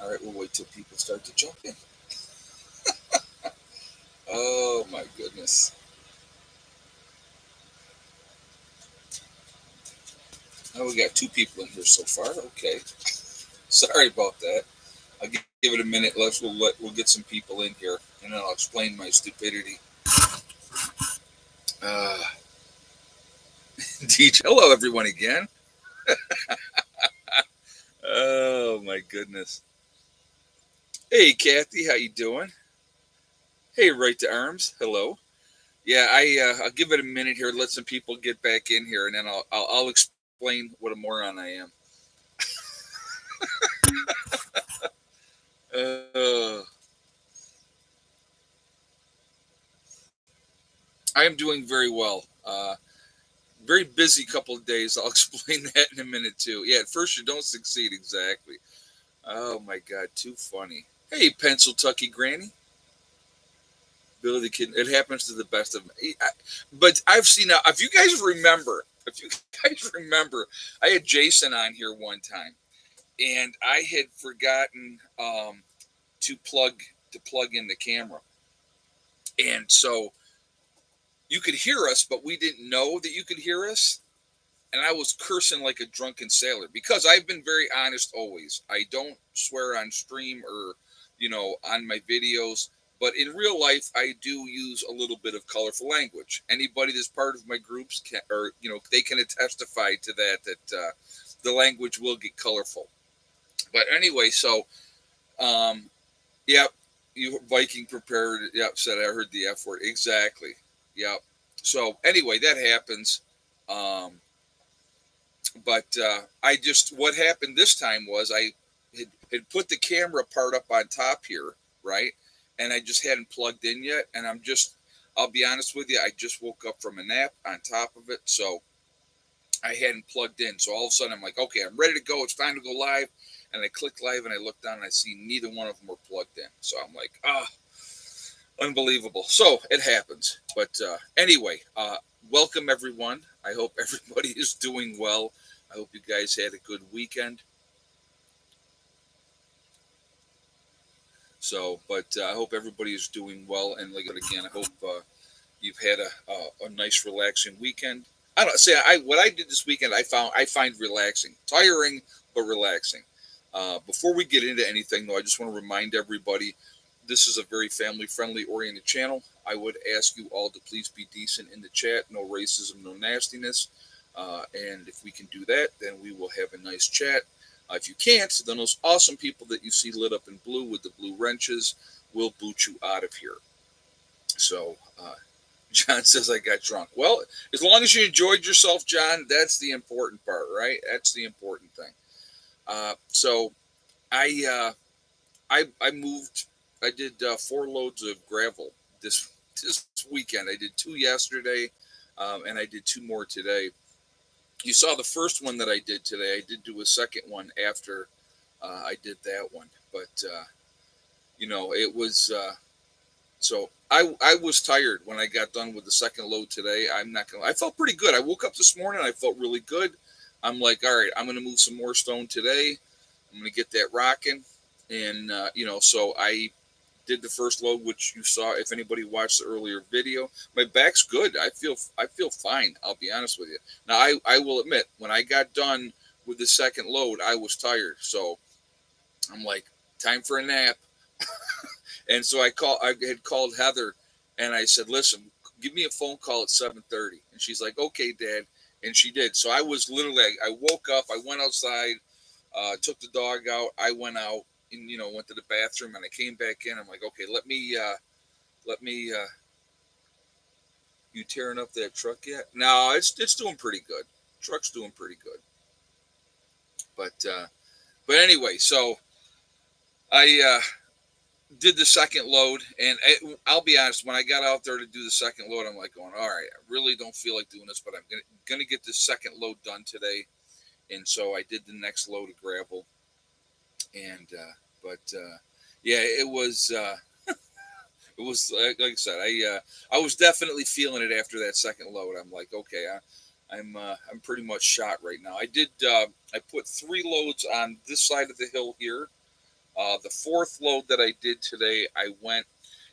All right, we'll wait till people start to jump in. Oh my goodness. Oh, we got two people in here so far. Okay. Sorry about that. I'll give it a minute. We'll get some people in here, and then I'll explain my stupidity. Uh, DJ, hello everyone again. Oh my goodness. Hey Kathy, how you doing? Hey, right to arms. Hello. Yeah, I'll give it a minute here. Let some people get back in here, and then I'll explain what a moron I am. Uh, I am doing very well. Very busy couple of days. I'll explain that in a minute too. Yeah, at first you don't succeed exactly. Oh my God, too funny. Hey, Pencil Tucky Granny, Billy the Kid. It happens to the best of me. But I've seen now. If you guys remember, I had Jason on here one time, and I had forgotten to plug in the camera, and so you could hear us, but we didn't know that you could hear us. And I was cursing like a drunken sailor because I've been very honest always. I don't swear on stream or, on my videos. But in real life, I do use a little bit of colorful language. Anybody that's part of my groups can, or they can testify to that. The language will get colorful. But anyway, so yep, you Viking prepared. Yep, said I heard the F word exactly. Yep. So anyway, that happens. Um, but I just what happened this time was I had put the camera part up on top here, right, and I just hadn't plugged in yet, and I'll be honest with you, I just woke up from a nap on top of it, so I hadn't plugged in. So all of a sudden I'm like, okay, I'm ready to go. It's time to go live, and I click live, and I look down and I see neither one of them were plugged in. So I'm like, unbelievable. So it happens. But anyway, welcome everyone. I hope everybody is doing well. I hope you guys had a good weekend. So, but I hope everybody is doing well. And like again, I hope you've had a nice, relaxing weekend. I don't say what I did this weekend. I find relaxing, tiring but relaxing. Before we get into anything, though, I just want to remind everybody this is a very family friendly oriented channel. I would ask you all to please be decent in the chat. No racism, no nastiness. And if we can do that, then we will have a nice chat. If you can't, then those awesome people that you see lit up in blue with the blue wrenches will boot you out of here. So, John says I got drunk. Well, as long as you enjoyed yourself, John, that's the important part, right? That's the important thing. So I, I moved. I did 4 loads of gravel this weekend. I did 2 yesterday, and I did 2 more today. You saw the first one that I did today. I did do a second one after I did that one, but it was so I was tired when I got done with the second load today. I'm not gonna. I felt pretty good. I woke up this morning. I felt really good. I'm like, all right, I'm gonna move some more stone today. I'm gonna get that rocking, and so I did the first load, which you saw if anybody watched the earlier video. My back's good. I feel fine. I'll be honest with you. Now I will admit when I got done with the second load, I was tired. So I'm like, time for a nap. And so I had called Heather, and I said, listen, give me a phone call at 7:30. And she's like, okay, Dad. And she did. So I was literally, I woke up, I went outside, took the dog out. I went out and went to the bathroom, and I came back in. I'm like, okay, let me. You tearing up that truck yet? No, it's doing pretty good. Truck's doing pretty good. But anyway, so I did the second load, and I'll be honest. When I got out there to do the second load, I'm like going, all right, I really don't feel like doing this, but I'm gonna get this second load done today. And so I did the next load of gravel, and but yeah, it was. It was like I said, I was definitely feeling it after that second load. I'm like, okay, I'm pretty much shot right now. I put 3 loads on this side of the hill here, The fourth load that I did today, I went.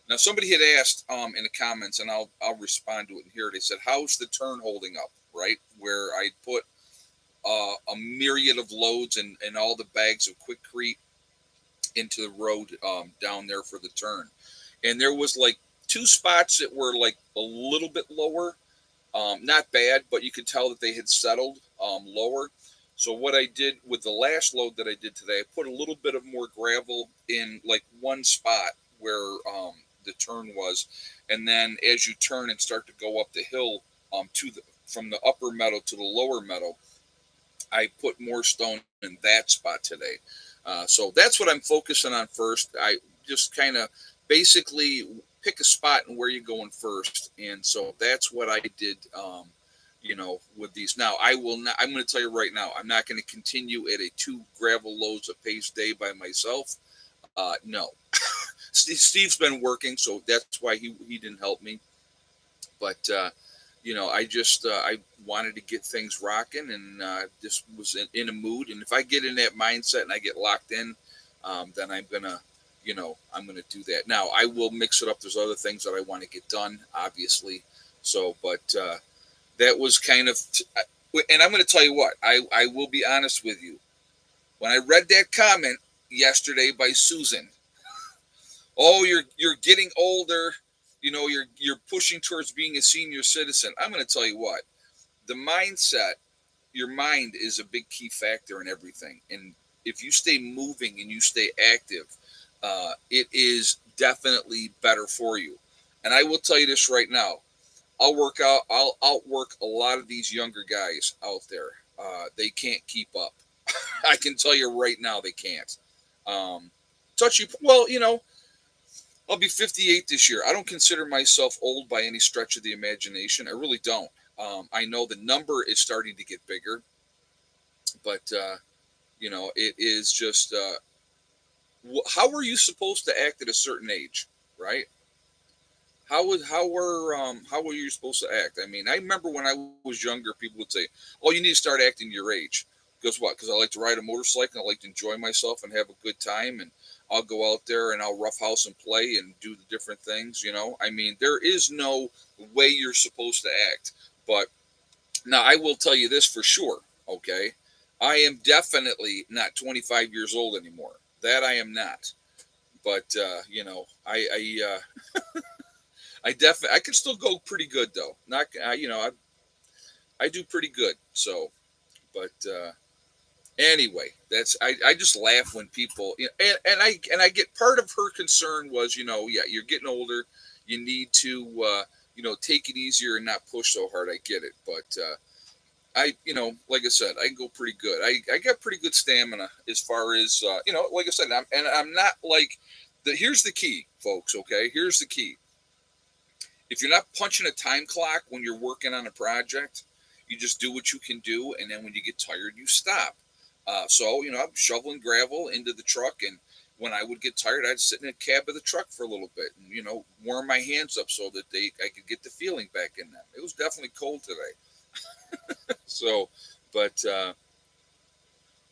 Now somebody had asked in the comments, and I'll respond to it in here. They said, "How's the turn holding up?" Right where I put a myriad of loads and all the bags of Quikrete into the road down there for the turn, and there was like two spots that were like a little bit lower, not bad, but you could tell that they had settled lower. So what I did with the last load that I did today, I put a little bit of more gravel in like one spot where the turn was, and then as you turn and start to go up the hill to the from the upper meadow to the lower meadow, I put more stone in that spot today. So that's what I'm focusing on first. I just kind of basically pick a spot and where you're going first. And so that's what I did, with these. Now, I will not, I'm going to tell you right now, I'm not going to continue at a 2 gravel loads a pace day by myself. No. Steve's been working, so that's why he didn't help me. But, I just I wanted to get things rocking, and just was in a mood. And if I get in that mindset and I get locked in, then I'm gonna do that. Now I will mix it up. There's other things that I want to get done, obviously. So, but that was kind of, and I'm going to tell you what. I will be honest with you. When I read that comment yesterday by Susan, oh, you're getting older, you're pushing towards being a senior citizen. I'm going to tell you what, the mindset, your mind is a big key factor in everything. And if you stay moving and you stay active, it is definitely better for you. And I will tell you this right now, I'll outwork a lot of these younger guys out there. They can't keep up. I can tell you right now, they can't. Well, I'll be 58 this year. I don't consider myself old by any stretch of the imagination. I really don't. I know the number is starting to get bigger, but it is just how are you supposed to act at a certain age, right? How were you supposed to act? I mean, I remember when I was younger, people would say, "Oh, you need to start acting your age." Because what? Because I like to ride a motorcycle. I like to enjoy myself and have a good time, and I'll go out there and I'll roughhouse and play and do the different things. I mean, there is no way you're supposed to act. But now I will tell you this for sure. Okay, I am definitely not 25 years old anymore. That I am not. But I can still go pretty good though. Not I do pretty good. So, but anyway, I just laugh when people, and I get, part of her concern was, yeah, you're getting older, you need to take it easier and not push so hard. I get it, but like I said, I can go pretty good. I got pretty good stamina as far as like I said, I'm not like here's the key, folks. Okay, here's the key. If you're not punching a time clock when you're working on a project, you just do what you can do, and then when you get tired, you stop. So I'm shoveling gravel into the truck, and when I would get tired, I'd sit in the cab of the truck for a little bit, and warm my hands up so that I could get the feeling back in them. It was definitely cold today, so, but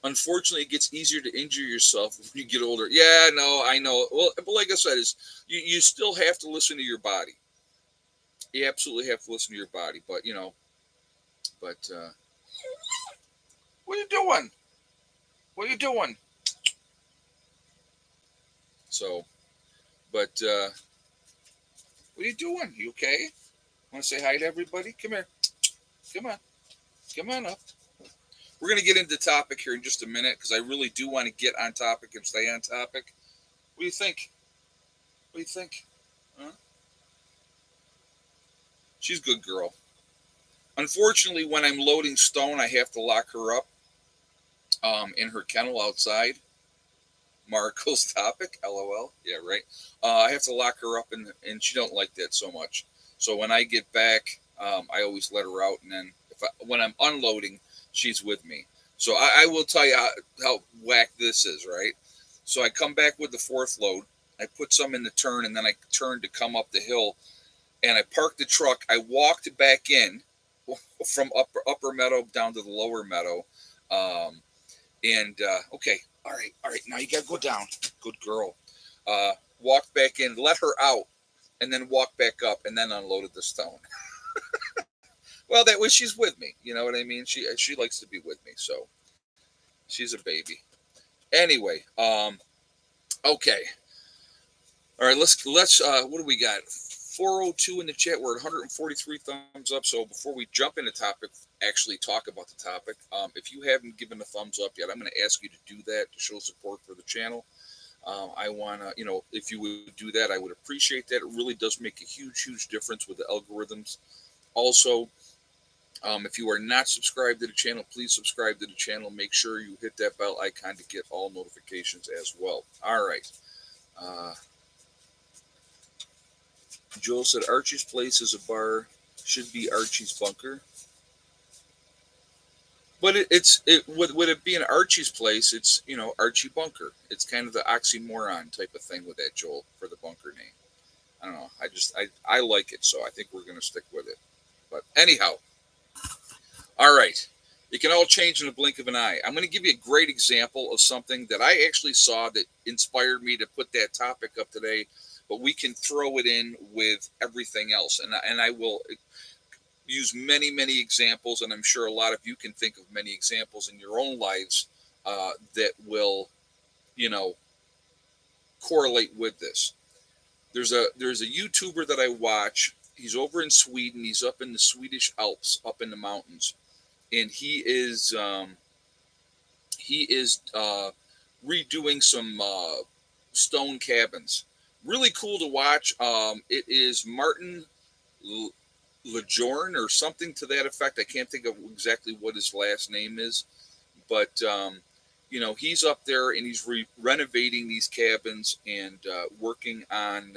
unfortunately, it gets easier to injure yourself when you get older. Yeah, no, I know. Well, but like I said, is you still have to listen to your body. You absolutely have to listen to your body, but what are you doing? What are you doing? So, but what are you doing? You okay? Want to say hi to everybody? Come here. Come on. Come on up. We're going to get into the topic here in just a minute because I really do want to get on topic and stay on topic. What do you think? What do you think? Huh? She's a good girl. Unfortunately, when I'm loading stone, I have to lock her up in her kennel outside. Marco's topic, LOL. Yeah, right. I have to lock her up, and she don't like that so much. So when I get back, I always let her out, and then when I'm unloading, she's with me. So I will tell you how whack this is, right? So I come back with the fourth load. I put some in the turn, and then I turn to come up the hill, and I parked the truck. I walked back in from upper meadow down to the lower meadow, okay, all right. Now you gotta go down. Good girl. Walked back in, let her out, and then walked back up, and then unloaded the stone. Well, that way she's with me. You know what I mean? She likes to be with me, so she's a baby. Anyway, okay. All right, let's what do we got? 402 in the chat. We're at 143 thumbs up. So before we jump into topic, actually talk about the topic. If you haven't given a thumbs up yet, I'm going to ask you to do that to show support for the channel. I want to, if you would do that, I would appreciate that. It really does make a huge, huge difference with the algorithms. Also, if you are not subscribed to the channel, please subscribe to the channel. Make sure you hit that bell icon to get all notifications as well. All right. Joel said Archie's Place is a bar. Should be Archie's Bunker. But would it be an Archie's Place? It's Archie Bunker. It's kind of the oxymoron type of thing with that, Joel, for the bunker name. I don't know. I like it, so I think we're going to stick with it. But anyhow, all right. It can all change in a blink of an eye. I'm going to give you a great example of something that I actually saw that inspired me to put that topic up today. But we can throw it in with everything else, and I will use many, many examples, and I'm sure a lot of you can think of many examples in your own lives that will, correlate with this. There's a YouTuber that I watch. He's over in Sweden. He's up in the Swedish Alps, up in the mountains, and he is redoing some stone cabins. Really cool to watch. It is Martin Lejorn or something to that effect. I can't think of exactly what his last name is, but he's up there and he's renovating these cabins and working on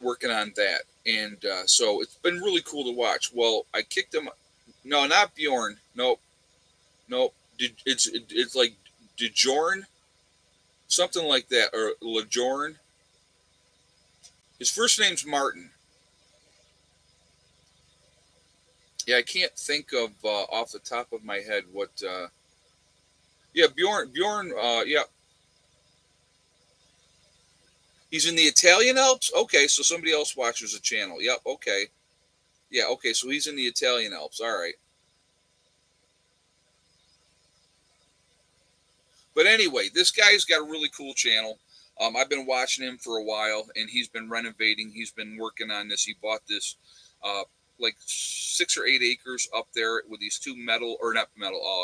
working on that. And so it's been really cool to watch. Well, I kicked him. No, not Bjorn. Nope. It's like DeJorn, something like that, or Lejorn. His first name's Martin. Yeah, I can't think of off the top of my head what. Yeah, Bjorn. Yeah, he's in the Italian Alps. Okay, so somebody else watches the channel. Yep. Okay. Yeah. Okay, so he's in the Italian Alps. All right. But anyway, this guy's got a really cool channel. I've been watching him for a while, and he's been renovating. He's been working on this. He bought this like 6 or 8 acres up there with these two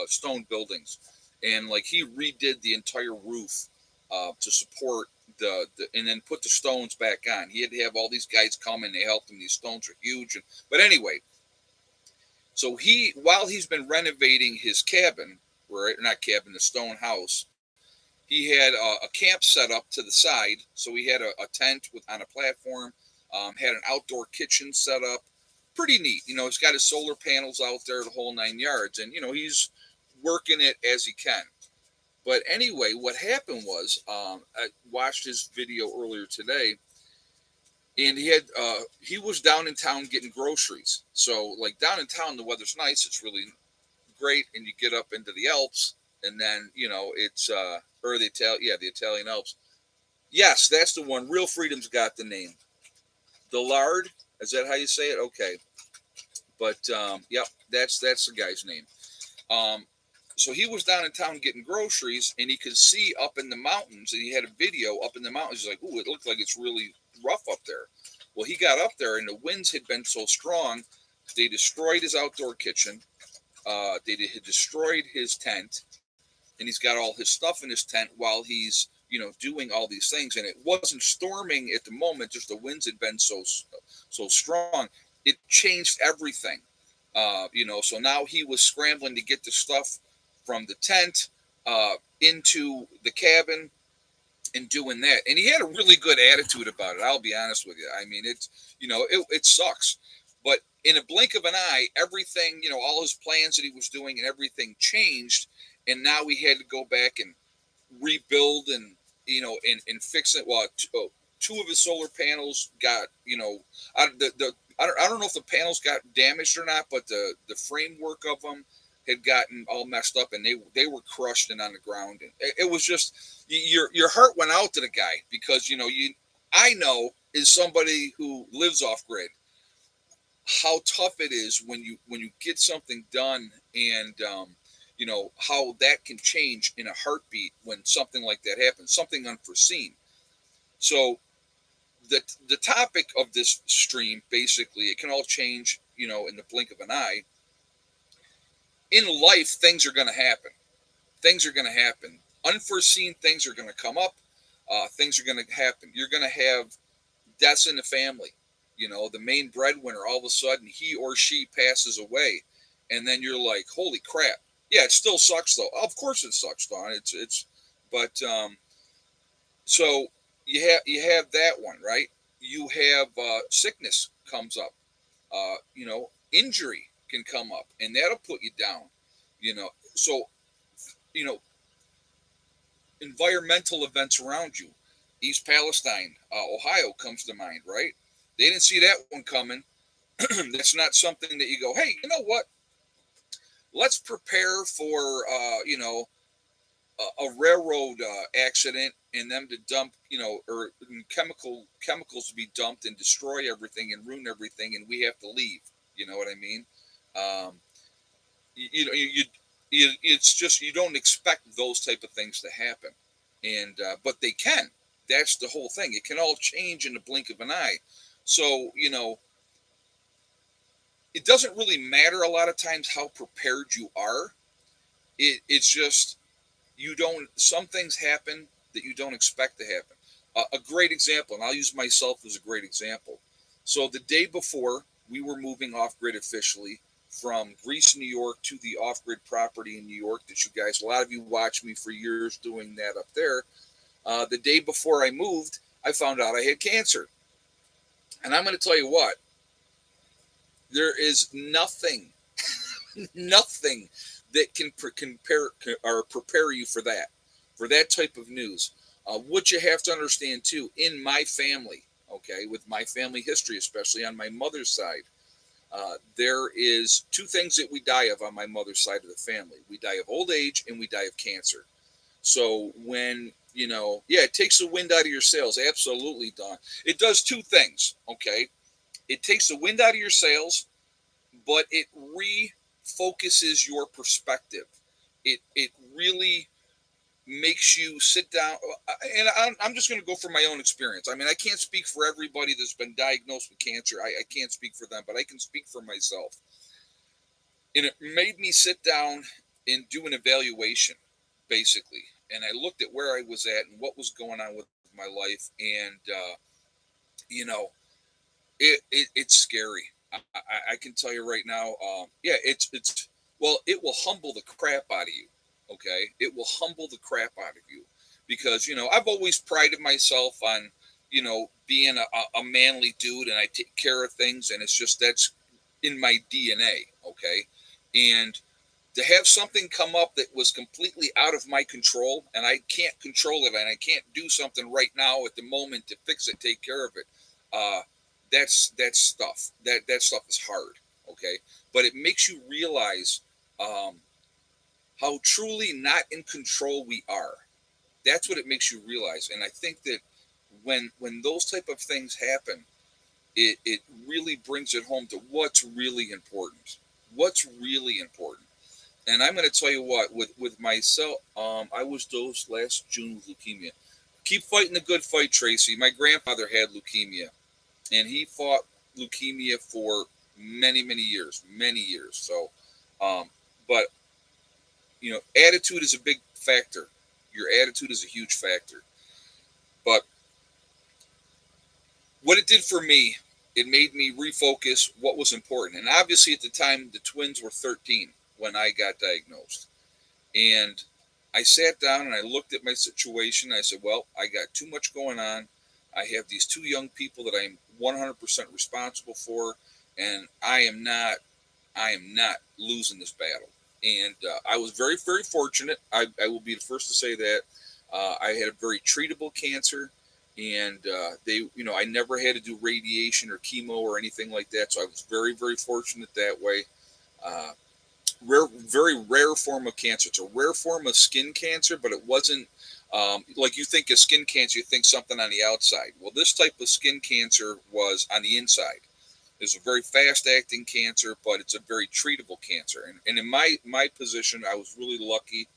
stone buildings, and like he redid the entire roof to support the and then put the stones back on. He had to have all these guys come and they helped him. These stones are huge, but anyway, so while he's been renovating his cabin, right, not cabin, the stone house, he had a camp set up to the side. So he had a tent on a platform, had an outdoor kitchen set up. Pretty neat. He's got his solar panels out there, the whole 9 yards. And, he's working it as he can. But anyway, what happened was I watched his video earlier today. And he was down in town getting groceries. So, like, down in town, the weather's nice. It's really great. And you get up into the Alps. And then, it's... the Italian Alps. Yes, that's the one. Real Freedom's got the name. The Lard, is that how you say it? Okay. But yep, that's the guy's name. So he was down in town getting groceries, and he could see up in the mountains, and he had a video up in the mountains. He's like, "Ooh, it looked like it's really rough up there." Well, he got up there, and the winds had been so strong, they destroyed his outdoor kitchen. They had destroyed his tent. And he's got all his stuff in his tent while he's, doing all these things. And it wasn't storming at the moment, just the winds had been so strong. It changed everything. So now he was scrambling to get the stuff from the tent into the cabin and doing that. And he had a really good attitude about it. I'll be honest with you. I mean, it sucks. But in a blink of an eye, everything, all his plans that he was doing and everything changed. And now we had to go back and rebuild and fix it. Well, 2 of his solar panels got I don't know if the panels got damaged or not, but the framework of them had gotten all messed up, and they were crushed and on the ground. And it was just your heart went out to the guy, because I know, as somebody who lives off grid, how tough it is when you get something done, and how that can change in a heartbeat when something like that happens, something unforeseen. So the topic of this stream, basically, it can all change, in the blink of an eye. In life, things are going to happen. Things are going to happen. Unforeseen things are going to come up. Things are going to happen. You're going to have deaths in the family. The main breadwinner, all of a sudden, he or she passes away, and then you're like, "Holy crap!" Yeah, it still sucks, though. Of course, it sucks, Don. But so you have that one, right? You have sickness comes up. Injury can come up, and that'll put you down. So you know environmental events around you. East Palestine, Ohio comes to mind, right? They didn't see that one coming. That's not something that you go, hey, you know what? Let's prepare for, a railroad accident, and them to dump, or chemicals to be dumped and destroy everything and ruin everything, and we have to leave. You know what I mean? Um, it's just, you don't expect those type of things to happen, and but they can. That's the whole thing. It can all change in the blink of an eye. So it doesn't really matter a lot of times how prepared you are. It's just, you don't. Some things happen that you don't expect to happen. A great example, and I'll use myself as a great example. So the day before we were moving off grid officially from Greece, New York, to the off grid property in New York that you guys, a lot of you watched me for years doing that up there. The day before I moved, I found out I had cancer. And I'm going to tell you what, there is nothing, nothing that can compare or prepare you for that type of news. What you have to understand too, in my family, okay, with my family history, especially on my mother's side, there is two things that we die of on my mother's side of the family. We die of old age, and we die of cancer. So when, yeah, it takes the wind out of your sails. Absolutely, Don. It does two things, okay? It takes the wind out of your sails, but it refocuses your perspective. It really makes you sit down. And I'm just going to go from my own experience. I mean, I can't speak for everybody that's been diagnosed with cancer. I can't speak for them, but I can speak for myself. And it made me sit down and do an evaluation, basically. And I looked at where I was at and what was going on with my life. And, you know, it's scary. I can tell you right now. Yeah, well, it will humble the crap out of you. Okay, it will humble the crap out of you, because I've always prided myself on being a manly dude, and I take care of things, and it's just that's in my DNA. Okay, and to have something come up that was completely out of my control, and I can't control it, and I can't do something right now at the moment to fix it, take care of it. That's stuff. That stuff is hard. Okay, but it makes you realize how truly not in control we are. That's what it makes you realize. And I think that when those type of things happen, it really brings it home to what's really important. What's really important. And I'm going to tell you what, with myself, I was dosed last June with leukemia. Keep fighting the good fight, Tracy. My grandfather had leukemia, and he fought leukemia for many, many years, many years. So, but attitude is a big factor. Your attitude is a huge factor. But what it did for me, it made me refocus what was important. And obviously, at the time, the twins were 13 when I got diagnosed. And I sat down and I looked at my situation. I said, well, I got too much going on. I have these two young people that I'm 100% responsible for, and I am not losing this battle. And I was very, very fortunate. I will be the first to say that. I had a very treatable cancer, and I never had to do radiation or chemo or anything like that. So I was very, very fortunate that way. Uh, rare, very rare form of cancer. It's a rare form of skin cancer, but it wasn't like you think of skin cancer, you think something on the outside. Well, this type of skin cancer was on the inside. It's a very fast acting cancer, but it's a very treatable cancer. And in my position, I was really lucky.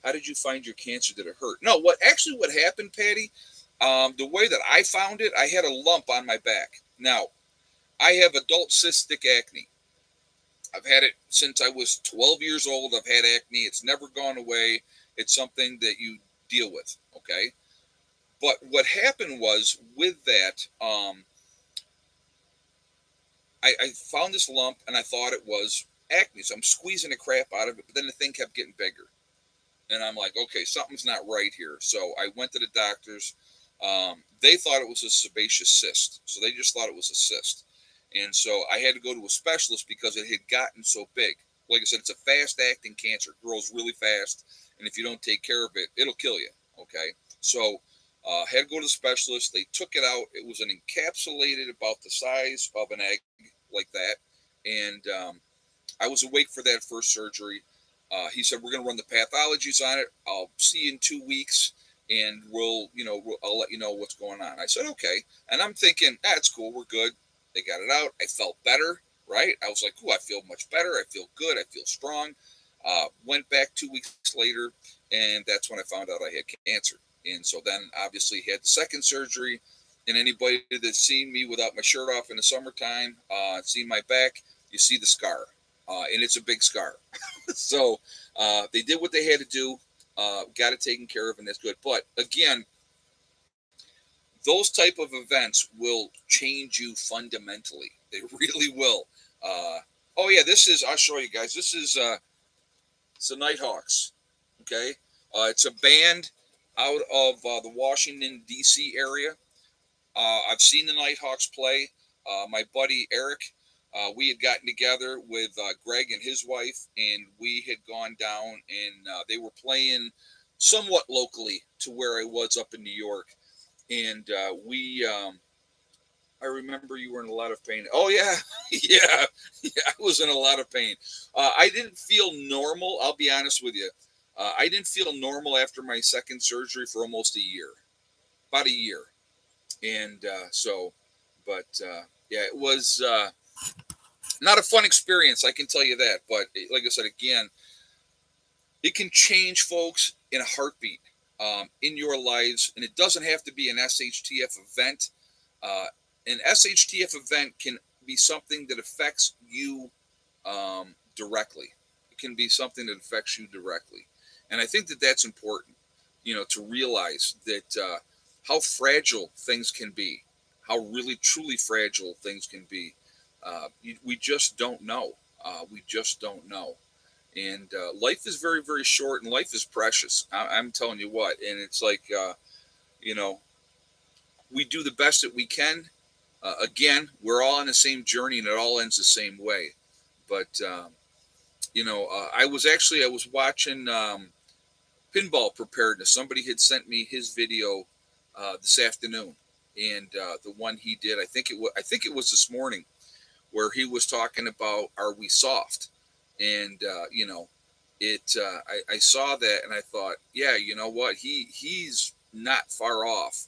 How did you find your cancer? Did it hurt? No, what happened, Patty? The way that I found it, I had a lump on my back. Now, I have adult cystic acne. I've had it since I was 12 years old. I've had acne. It's never gone away. It's something that you deal with. Okay. But what happened was with that, I found this lump and I thought it was acne. So I'm squeezing the crap out of it. But then the thing kept getting bigger. And I'm like, okay, something's not right here. So I went to the doctors. They thought it was a sebaceous cyst. So they just thought it was a cyst. And so I had to go to a specialist because it had gotten so big. Like I said, it's a fast acting cancer. It grows really fast. And if you don't take care of it, it'll kill you. Okay. So had to go to the specialist. They took it out. It was an encapsulated about the size of an egg, like that. And I was awake for that first surgery. He said, we're going to run the pathologies on it. I'll see you in 2 weeks and I'll let you know what's going on. I said, okay. And I'm thinking, that's cool. We're good. They got it out. I felt better, right? I was like, I feel much better. I feel good. I feel strong. Went back 2 weeks later, and that's when I found out I had cancer. And so then obviously had the second surgery. And anybody that's seen me without my shirt off in the summertime, seen my back, you see the scar. And it's a big scar. So they did what they had to do, got it taken care of, and that's good. But again, those type of events will change you fundamentally. They really will. Oh yeah, I'll show you guys. This is it's the Nighthawks. Okay, it's a band out of the Washington D.C. area. I've seen the Nighthawks play. My buddy Eric, we had gotten together with Greg and his wife, and we had gone down, and they were playing somewhat locally to where I was up in New York. And I remember you were in a lot of pain. Oh yeah, yeah, I was in a lot of pain. I didn't feel normal. I'll be honest with you. I didn't feel normal after my second surgery for almost a year, about a year. And yeah, it was not a fun experience. I can tell you that. But like I said again, it can change folks in a heartbeat. In your lives, and it doesn't have to be an SHTF event. An SHTF event can be something that affects you directly. It can be something that affects you directly, and I think that that's important. To realize that how fragile things can be, how really truly fragile things can be. We just don't know. We just don't know. And life is very, very short, and life is precious. I'm telling you what. And it's like, we do the best that we can. Again, we're all on the same journey, and it all ends the same way. But I was watching pinball preparedness. Somebody had sent me his video this afternoon, and the one he did, I think it was this morning, where he was talking about, are we soft? And I saw that and I thought, yeah, you know what, he's not far off.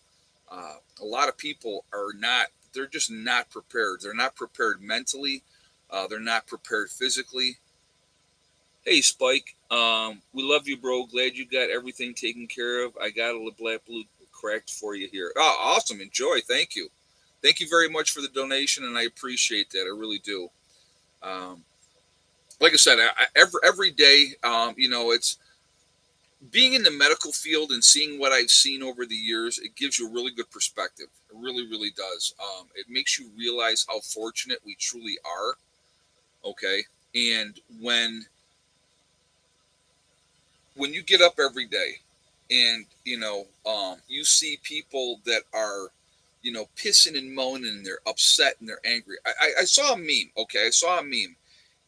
A lot of people are not. They're just not prepared. They're not prepared mentally. They're not prepared physically. Hey Spike, we love you, bro. Glad you got everything taken care of. I got a black blue cracked for you here. Oh, awesome. Enjoy. Thank you. Thank you very much for the donation, and I appreciate that. I really do. Like I said, every day, it's being in the medical field and seeing what I've seen over the years. It gives you a really good perspective. It really, really does. It makes you realize how fortunate we truly are. Okay, and when you get up every day, and you see people that are, pissing and moaning, and they're upset and they're angry. I saw a meme. Okay, I saw a meme,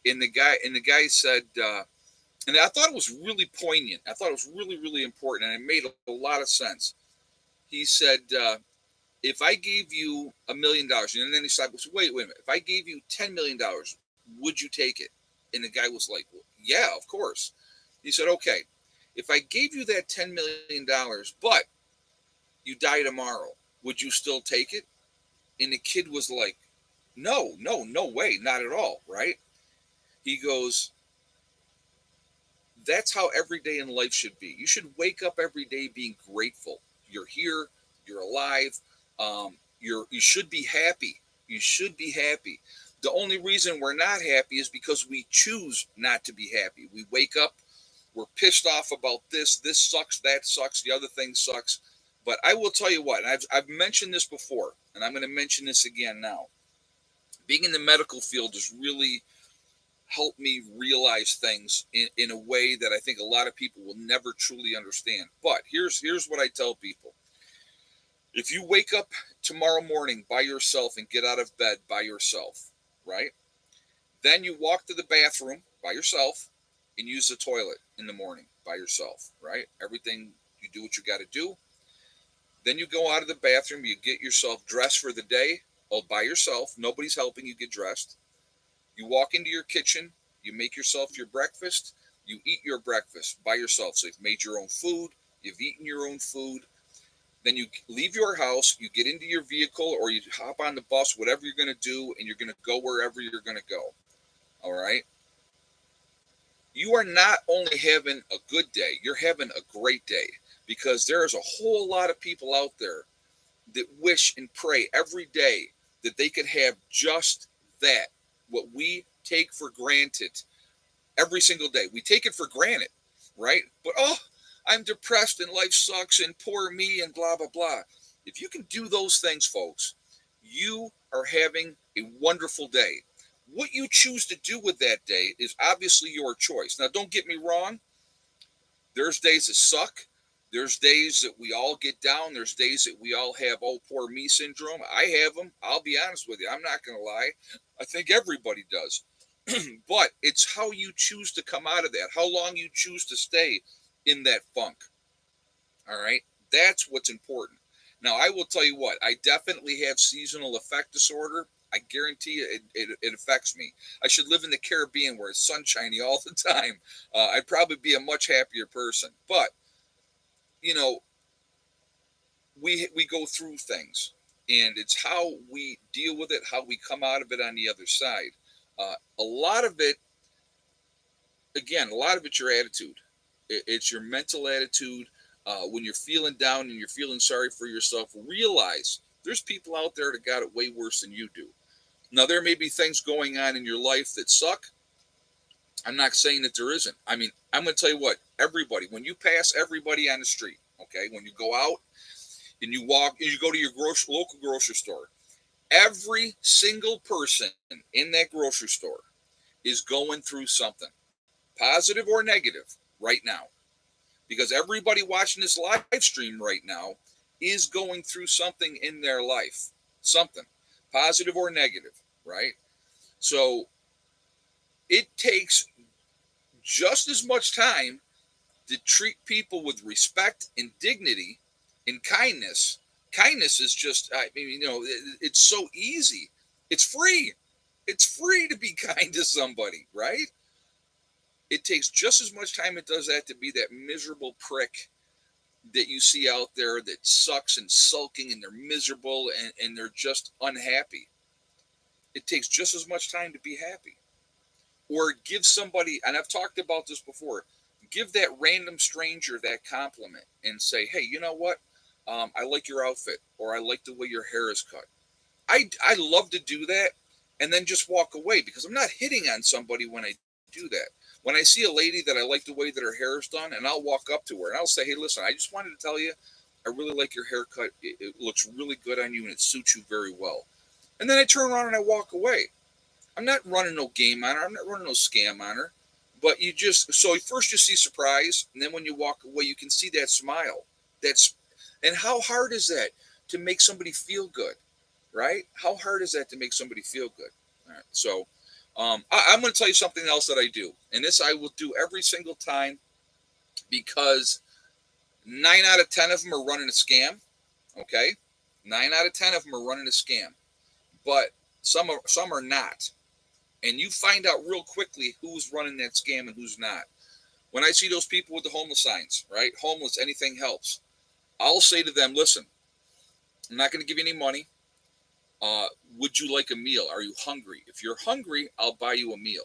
and the guy said, and I thought it was really poignant. I thought it was really, really important, and it made a lot of sense. He said, if I gave you $1,000,000, and then he said, wait a minute, if I gave you $10,000,000, would you take it? And the guy was like, Yeah, of course. He said, okay, if I gave you that $10 million, but you die tomorrow, would you still take it? And the kid was like, no, no, no way, not at all, right? He goes, that's how every day in life should be. You should wake up every day being grateful. You're here, you're alive, you should be happy. You should be happy. The only reason we're not happy is because we choose not to be happy. We wake up, we're pissed off about this sucks, that sucks, the other thing sucks. But I will tell you what, and I've mentioned this before, and I'm going to mention this again now. Being in the medical field has really helped me realize things in a way that I think a lot of people will never truly understand. But here's what I tell people. If you wake up tomorrow morning by yourself and get out of bed by yourself, right? Then you walk to the bathroom by yourself and use the toilet in the morning by yourself, right? Everything, you do what you got to do. Then you go out of the bathroom, you get yourself dressed for the day, all by yourself. Nobody's helping you get dressed. You walk into your kitchen, you make yourself your breakfast, you eat your breakfast by yourself. So you've made your own food, you've eaten your own food. Then you leave your house, you get into your vehicle or you hop on the bus, whatever you're going to do, and you're going to go wherever you're going to go. All right? You are not only having a good day, you're having a great day, because there's a whole lot of people out there that wish and pray every day that they could have just that, what we take for granted every single day. We take it for granted, right? But, oh, I'm depressed and life sucks and poor me and blah, blah, blah. If you can do those things, folks, you are having a wonderful day. What you choose to do with that day is obviously your choice. Now, don't get me wrong. There's days that suck. There's days that we all get down. There's days that we all have, oh, poor me syndrome. I have them. I'll be honest with you. I'm not going to lie. I think everybody does. But it's how you choose to come out of that, how long you choose to stay in that funk. All right? That's what's important. Now, I will tell you what, I definitely have seasonal affect disorder. I guarantee you it affects me. I should live in the Caribbean where it's sunshiny all the time. I'd probably be a much happier person. But, you know, we go through things, and it's how we deal with it, how we come out of it on the other side. A lot of it, again, a lot of it's your attitude. It's your mental attitude. When you're feeling down and you're feeling sorry for yourself, realize there's people out there that got it way worse than you do. Now, there may be things going on in your life that suck. I'm not saying that there isn't. I mean, I'm going to tell you what, everybody, when you pass everybody on the street, okay, when you go out and you walk, and you go to your local grocery store, every single person in that grocery store is going through something, positive or negative, right now. Because everybody watching this live stream right now is going through something in their life, something positive or negative, right? So it takes just as much time to treat people with respect and dignity and kindness. Kindness is just, I mean, you know, it's so easy. It's free. It's free to be kind to somebody, right? It takes just as much time it does that to be that miserable prick that you see out there that sucks and sulking and they're miserable and they're just unhappy. It takes just as much time to be happy. Or give somebody, and I've talked about this before, give that random stranger that compliment and say, hey, you know what? I like your outfit, or I like the way your hair is cut. I love to do that and then just walk away, because I'm not hitting on somebody when I do that. When I see a lady that I like the way that her hair is done, and I'll walk up to her and I'll say, hey, listen, I just wanted to tell you, I really like your haircut. It looks really good on you and it suits you very well. And then I turn around and I walk away. I'm not running no game on her. I'm not running no scam on her. But you just, so first you see surprise, and then when you walk away, you can see that smile. And how hard is that to make somebody feel good, right? How hard is that to make somebody feel good? All right. So I'm going to tell you something else that I do. And this I will do every single time, because 9 out of 10 of them are running a scam. Okay? 9 out of 10 of them are running a scam. But some are not. and you find out real quickly who's running that scam and who's not. When I see those people with the homeless signs, right? Homeless, anything helps. I'll say to them, listen, I'm not going to give you any money. Uh, would you like a meal? Are you hungry? If you're hungry, I'll buy you a meal.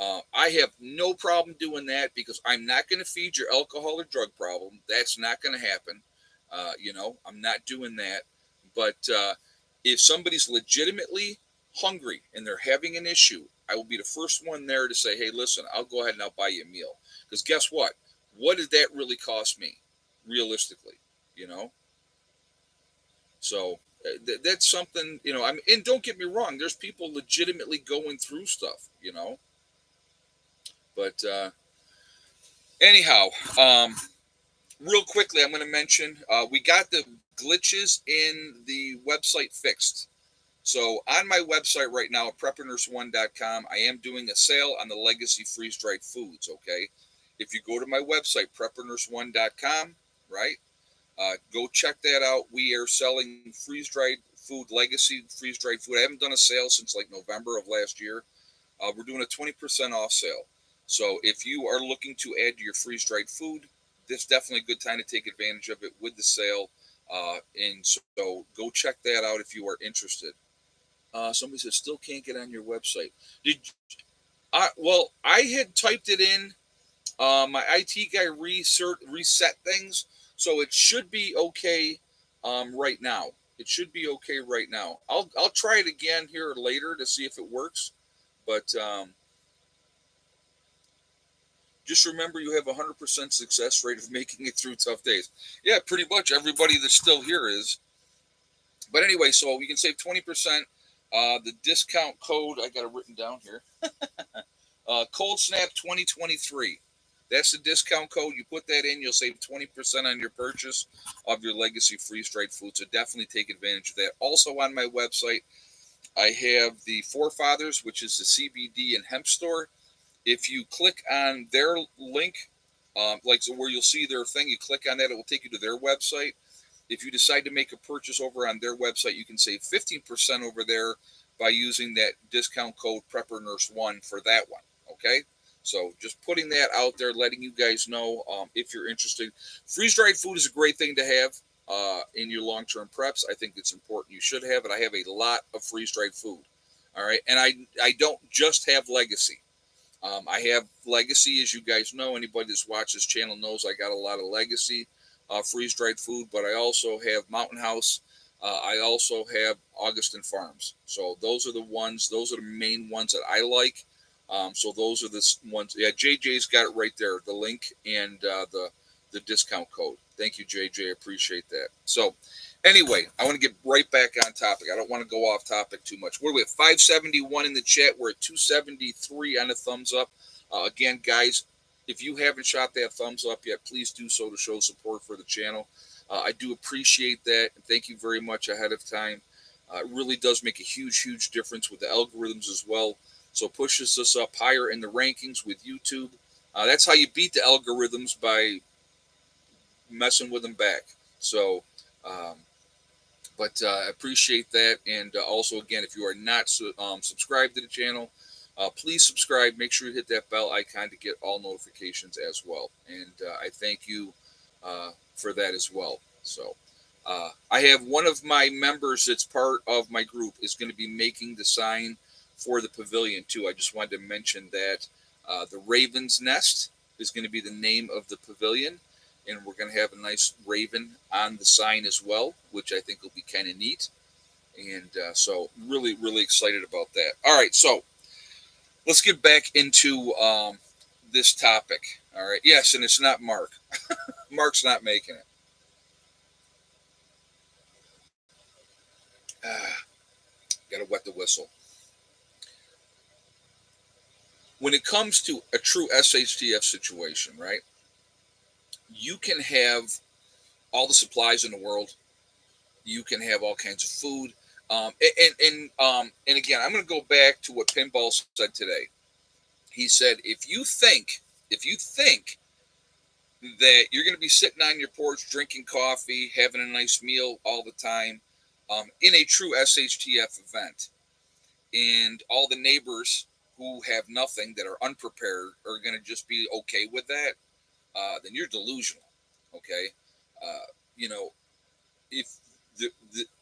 I have no problem doing that because I'm not going to feed your alcohol or drug problem. That's not going to happen. I'm not doing that. But if somebody's legitimately hungry and they're having an issue, I will be the first one there to say, hey, listen, I'll go ahead and I'll buy you a meal. Because guess what? What did that really cost me, realistically? You know? So that's something, I mean, and don't get me wrong, there's people legitimately going through stuff, But anyhow, real quickly, I'm going to mention we got the glitches in the website fixed. So on my website right now at preppernurse1.com, I am doing a sale on the Legacy freeze-dried foods, okay? If you go to my website, preppernurse1.com, right, go check that out. We are selling freeze-dried food, Legacy freeze-dried food. I haven't done a sale since like November of last year. We're doing a 20% off sale. So if you are looking to add to your freeze-dried food, this is definitely a good time to take advantage of it with the sale. And so go check that out if you are interested. Somebody said still can't get on your website. I had typed it in. My IT guy reset things, so it should be okay right now. It should be okay right now. I'll try it again here later to see if it works. But just remember, you have a 100% success rate of making it through tough days. Yeah, pretty much everybody that's still here is. But anyway, so you can save 20%. The discount code, I got it written down here. Cold Snap 2023. That's the discount code. You put that in, you'll save 20% on your purchase of your Legacy freeze-dried food. So definitely take advantage of that. Also on my website, I have the Forefathers, which is the CBD and hemp store. If you click on their link, where you'll see their thing, you click on that, it will take you to their website. If you decide to make a purchase over on their website, you can save 15% over there by using that discount code PrepperNurse1 for that one. Okay? So just putting that out there, letting you guys know if you're interested. Freeze-dried food is a great thing to have in your long-term preps. I think it's important. You should have it. I have a lot of freeze-dried food. All right? And I don't just have Legacy. I have Legacy, as you guys know. Anybody that's watched this channel knows I got a lot of Legacy freeze-dried food, but I also have Mountain House. I also have Augustin Farms. So those are the main ones that I like. So those are the ones. Yeah, JJ's got it right there, the link and the discount code. Thank you, JJ. I appreciate that. So anyway, I want to get right back on topic. I don't want to go off topic too much. What are we at? 571 in the chat. We're at 273 on the thumbs up. Again, guys, if you haven't shot that thumbs up yet, please do so to show support for the channel. I do appreciate that. And thank you very much ahead of time. It really does make a huge, huge difference with the algorithms as well. So pushes us up higher in the rankings with YouTube. That's how you beat the algorithms, by messing with them back. So, but I appreciate that. And also, again, if you are not subscribed to the channel, please subscribe. Make sure you hit that bell icon to get all notifications as well. And I thank you for that as well. So I have one of my members that's part of my group is going to be making the sign for the pavilion too. I just wanted to mention that the Raven's Nest is going to be the name of the pavilion. And we're going to have a nice raven on the sign as well, which I think will be kind of neat. And so really, really excited about that. All right, so let's get back into this topic. All right, yes, and it's not Mark. Mark's not making it. Got to wet the whistle. When it comes to a true SHTF situation, right, you can have all the supplies in the world. You can have all kinds of food. And again, I'm going to go back to what Pinball said today. He said, if you think that you're going to be sitting on your porch drinking coffee, having a nice meal all the time, in a true SHTF event, and all the neighbors who have nothing that are unprepared are going to just be okay with that, then you're delusional. Okay, uh, you know, if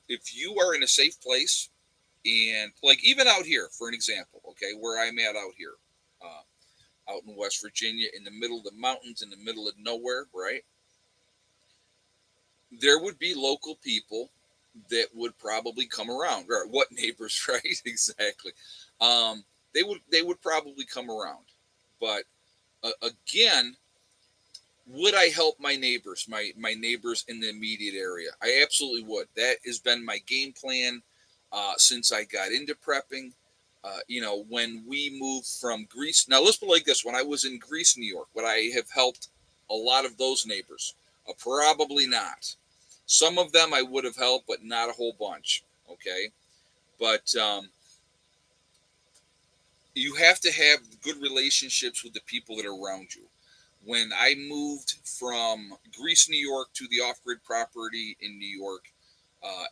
if you are in a safe place, and like even out here, for an example, okay, where I'm at out here, out in West Virginia, in the middle of the mountains, in the middle of nowhere, right? There would be local people that would probably come around. Right? What neighbors, right? Exactly. They would probably come around, but again, would I help my neighbors, my neighbors in the immediate area? I absolutely would. That has been my game plan since I got into prepping. When we moved from Greece. Now let's put it like this: when I was in Greece, New York, would I have helped a lot of those neighbors? Probably not. Some of them I would have helped, but not a whole bunch. Okay, but you have to have good relationships with the people that are around you. When I moved from Greece, New York to the off grid property in New York,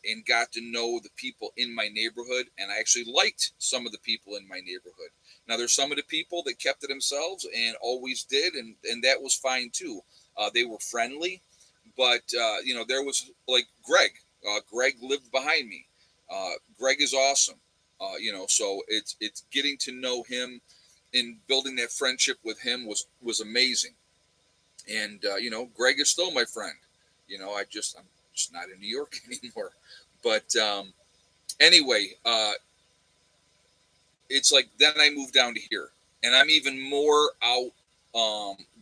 and got to know the people in my neighborhood, and I actually liked some of the people in my neighborhood. Now, there's some of the people that kept to themselves and always did, and that was fine too. They were friendly, but there was like Greg. Greg lived behind me. Greg is awesome. So it's getting to know him and building that friendship with him was amazing. And Greg is still my friend. I'm just not in New York anymore. But anyway, it's like then I moved down to here, and I'm even more out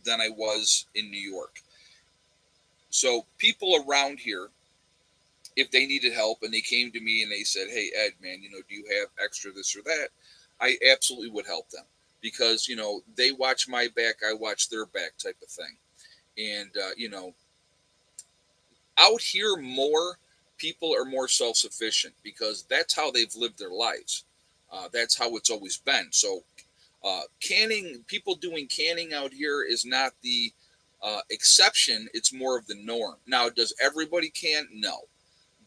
than I was in New York. So people around here, if they needed help and they came to me and they said, "Hey Ed, man, do you have extra this or that?" I absolutely would help them because they watch my back, I watch their back, type of thing. And out here more people are more self-sufficient because that's how they've lived their lives. That's how it's always been. So canning, people doing canning out here is not the exception, it's more of the norm. Now, does everybody can? No,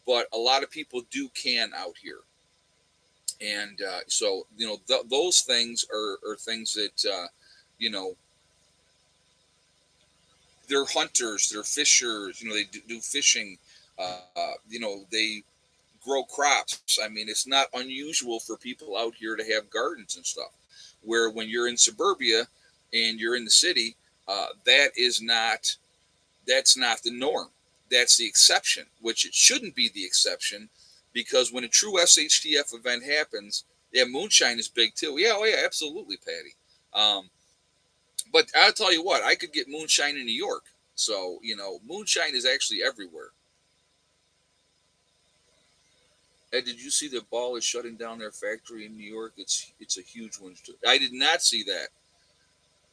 but a lot of people do can out here. And so those things are things that you know they're hunters, they're fishers. They do fishing. They grow crops. I mean, it's not unusual for people out here to have gardens and stuff. Where when you're in suburbia and you're in the city, that's not the norm. That's the exception, which it shouldn't be the exception, because when a true SHTF event happens, yeah, moonshine is big too. Yeah, oh yeah, absolutely, Patty. Um, but I'll tell you what, I could get moonshine in New York. So moonshine is actually everywhere. Ed, did you see that Ball is shutting down their factory in New York? It's a huge one. I did not see that.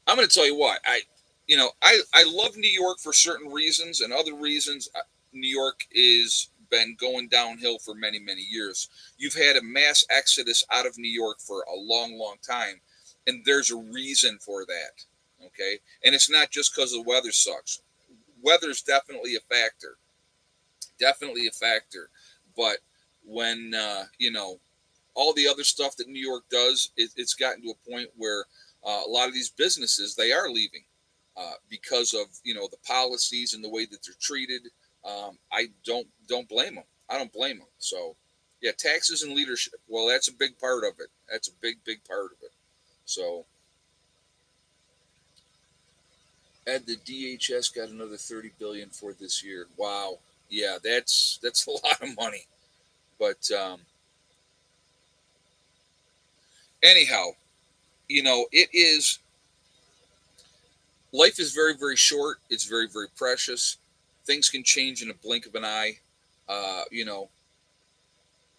I'm going to tell you what I love New York for certain reasons, and other reasons. New York is been going downhill for many years. You've had a mass exodus out of New York for a long time, and there's a reason for that. Okay, and it's not just because the weather sucks. Weather's definitely a factor, but when all the other stuff that New York does, it's gotten to a point where a lot of these businesses they are leaving because of the policies and the way that they're treated. I don't blame them. I don't blame them. So yeah, taxes and leadership. Well, that's a big part of it. That's a big part of it. So Ed, the DHS got another 30 billion for this year. Wow. Yeah, that's a lot of money. But anyhow, it is life is very short. It's very precious. Things can change in a blink of an eye.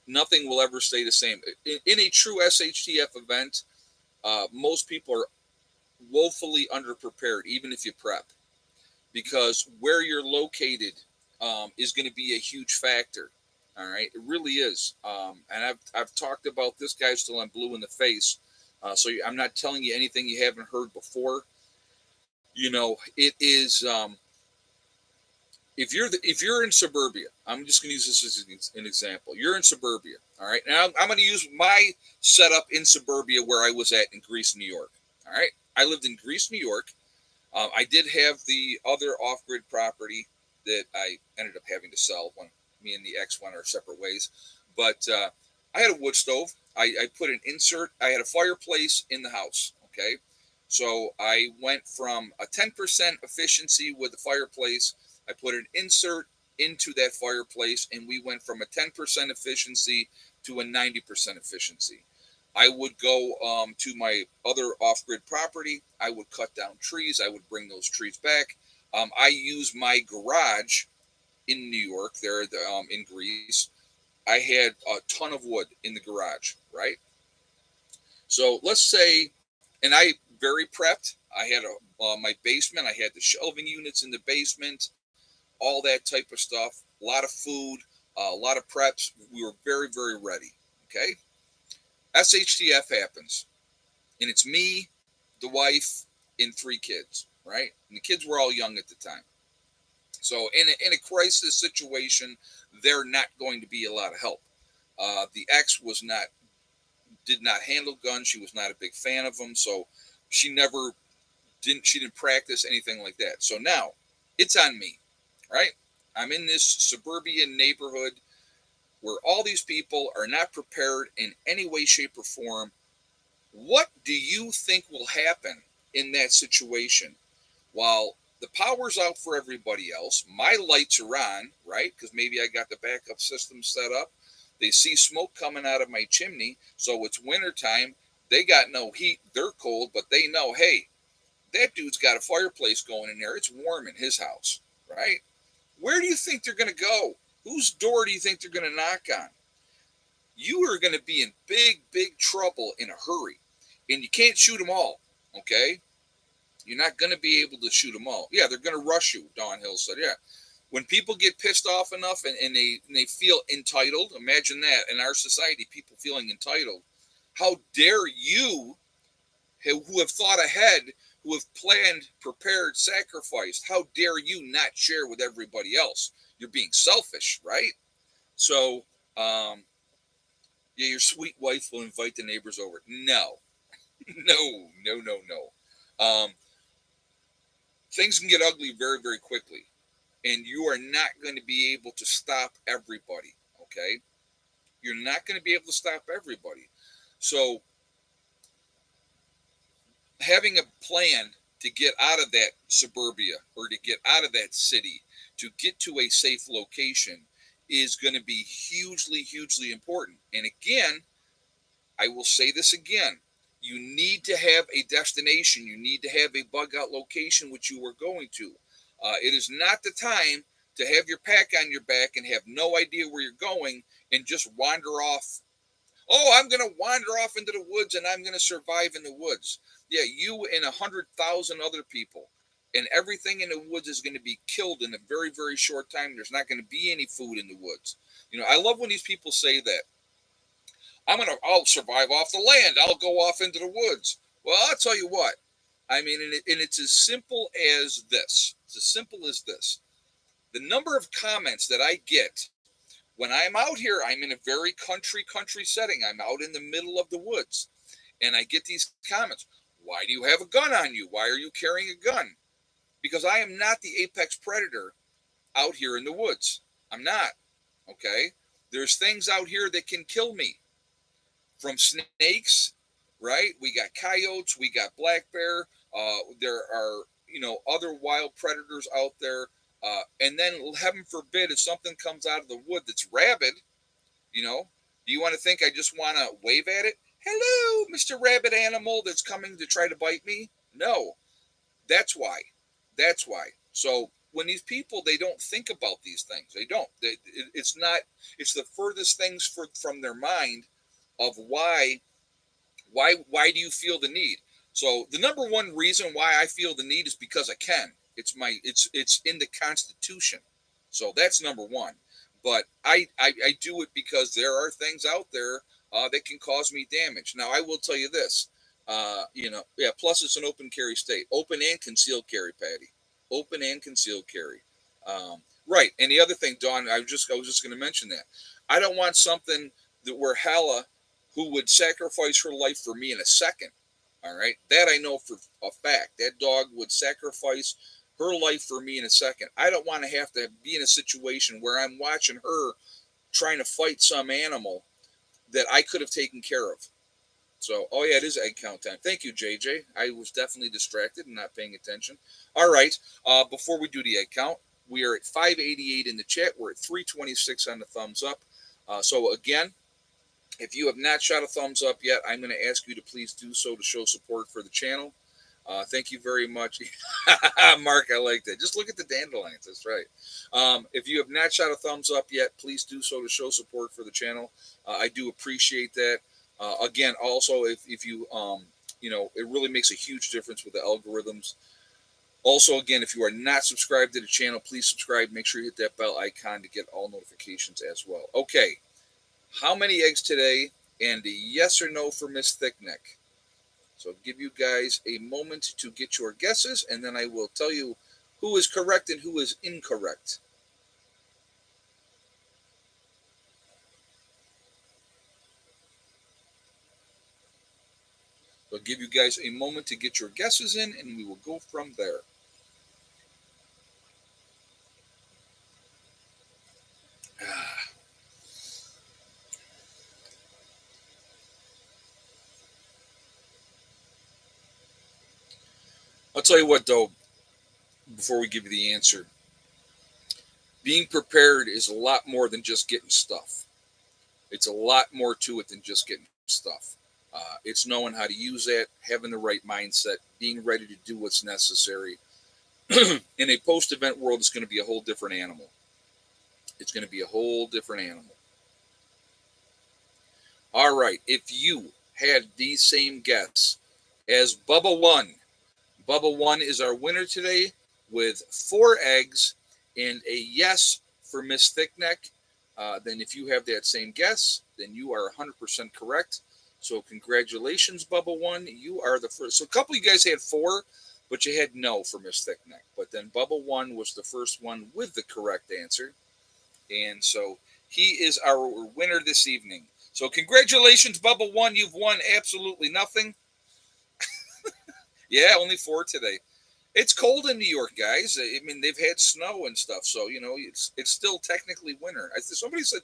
Nothing will ever stay the same. In a true SHTF event, most people are woefully underprepared, even if you prep, because where you're located is going to be a huge factor. All right, it really is. And I've talked about this guy till I'm blue in the face. So I'm not telling you anything you haven't heard before. It is if you're in suburbia, I'm just going to use this as an example. You're in suburbia, all right. Now I'm going to use my setup in suburbia where I was at in Greece, New York. All right, I lived in Greece, New York. I did have the other off-grid property that I ended up having to sell when me and the ex went our separate ways. But I had a wood stove. I put an insert. I had a fireplace in the house. Okay, so I went from a 10% efficiency with the fireplace. I put an insert into that fireplace, and we went from a 10% efficiency to a 90% efficiency. I would go to my other off-grid property. I would cut down trees. I would bring those trees back. I use my garage in New York, there in Greece. I had a ton of wood in the garage, right? So let's say, and I very prepped. I had my basement. I had the shelving units in the basement, all that type of stuff. A lot of food, a lot of preps. We were very, very ready. Okay. SHTF happens, and it's me, the wife, and three kids, right? And the kids were all young at the time. So in a crisis situation, they're not going to be a lot of help. The ex did not handle guns. She was not a big fan of them, so she didn't practice anything like that. So now it's on me, right? I'm in this suburban neighborhood where all these people are not prepared in any way, shape, or form. What do you think will happen in that situation? While the power's out for everybody else, my lights are on, right? Because maybe I got the backup system set up. They see smoke coming out of my chimney, so it's wintertime. They got no heat. They're cold, but they know, hey, that dude's got a fireplace going in there. It's warm in his house, right? Where do you think they're going to go? Whose door do you think they're going to knock on? You are going to be in big, big trouble in a hurry. And you can't shoot them all, okay? You're not going to be able to shoot them all. Yeah, they're going to rush you, Don Hill said. Yeah. When people get pissed off enough and they feel entitled, imagine that in our society, people feeling entitled. How dare you, who have thought ahead, who have planned, prepared, sacrificed, how dare you not share with everybody else? You're being selfish, right? So, yeah, your sweet wife will invite the neighbors over. No, no, no, no, no. Things can get ugly very, very quickly, and you are not going to be able to stop everybody. Okay, you're not going to be able to stop everybody. So, having a plan to get out of that suburbia or to get out of that city to get to a safe location is going to be hugely, hugely important. And again, I will say this again. You need to have a destination. You need to have a bug out location which you are going to. It is not the time to have your pack on your back and have no idea where you're going and just wander off. Oh, I'm going to wander off into the woods and I'm going to survive in the woods. Yeah, you and 100,000 other people. And everything in the woods is going to be killed in a very, very short time. There's not going to be any food in the woods. You know, I love when these people say that. I'll survive off the land. I'll go off into the woods. Well, I'll tell you what. I mean, and it's as simple as this. It's as simple as this. The number of comments that I get when I'm out here, I'm in a very country setting. I'm out in the middle of the woods. And I get these comments. Why do you have a gun on you? Why are you carrying a gun? Because I am not the apex predator out here in the woods. I'm not. Okay? There's things out here that can kill me. From snakes, right? We got coyotes, we got black bear. There are, other wild predators out there. And then, heaven forbid, if something comes out of the wood that's rabid, do you want to think I just want to wave at it? Hello, Mr. Rabbit Animal that's coming to try to bite me? No, that's why. That's why. So when these people, they don't think about these things. They don't. It's not. It's the furthest things from their mind of why do you feel the need? So the number one reason why I feel the need is because I can. It's in the Constitution. So that's number one. But I do it because there are things out there that can cause me damage. Now I will tell you this. Plus it's an open carry state, open and concealed carry, Patty, open and concealed carry. Right. And the other thing, Dawn, I was just going to mention that I don't want something that where Hella, who would sacrifice her life for me in a second. All right, that I know for a fact. That dog would sacrifice her life for me in a second. I don't want to have to be in a situation where I'm watching her trying to fight some animal that I could have taken care of. So, oh yeah, it is egg count time. Thank you, JJ. I was definitely distracted and not paying attention. All right, before we do the egg count, we are at 588 in the chat. We're at 326 on the thumbs up. So again, if you have not shot a thumbs up yet, I'm going to ask you to please do so to show support for the channel. Thank you very much. Mark, I like that. Just look at the dandelions. That's right. If you have not shot a thumbs up yet, please do so to show support for the channel. I do appreciate that. Again, also, if you, it really makes a huge difference with the algorithms. Also, again, if you are not subscribed to the channel, please subscribe. Make sure you hit that bell icon to get all notifications as well. Okay. How many eggs today? And a yes or no for Miss Thickneck. So I'll give you guys a moment to get your guesses, and then I will tell you who is correct and who is incorrect. So I'll give you guys a moment to get your guesses in, and we will go from there. I'll tell you what, though, before we give you the answer, being prepared is a lot more than just getting stuff. It's a lot more to it than just getting stuff. It's knowing how to use that, having the right mindset, being ready to do what's necessary. In a post-event world, it's going to be a whole different animal. It's going to be a whole different animal. All right, if you had the same guess as Bubba One is our winner today with 4 eggs and a yes for Miss Thickneck. Then if you have that same guess, then you are 100% correct. So congratulations, Bubba One. You are the first. So a couple of you guys had 4, but you had no for Miss Thickneck. But then Bubba One was the first one with the correct answer. And so he is our winner this evening. So congratulations, Bubba One. You've won absolutely nothing. Yeah, only 4 today. It's cold in New York, guys. I mean, they've had snow and stuff, so it's still technically winter. Somebody said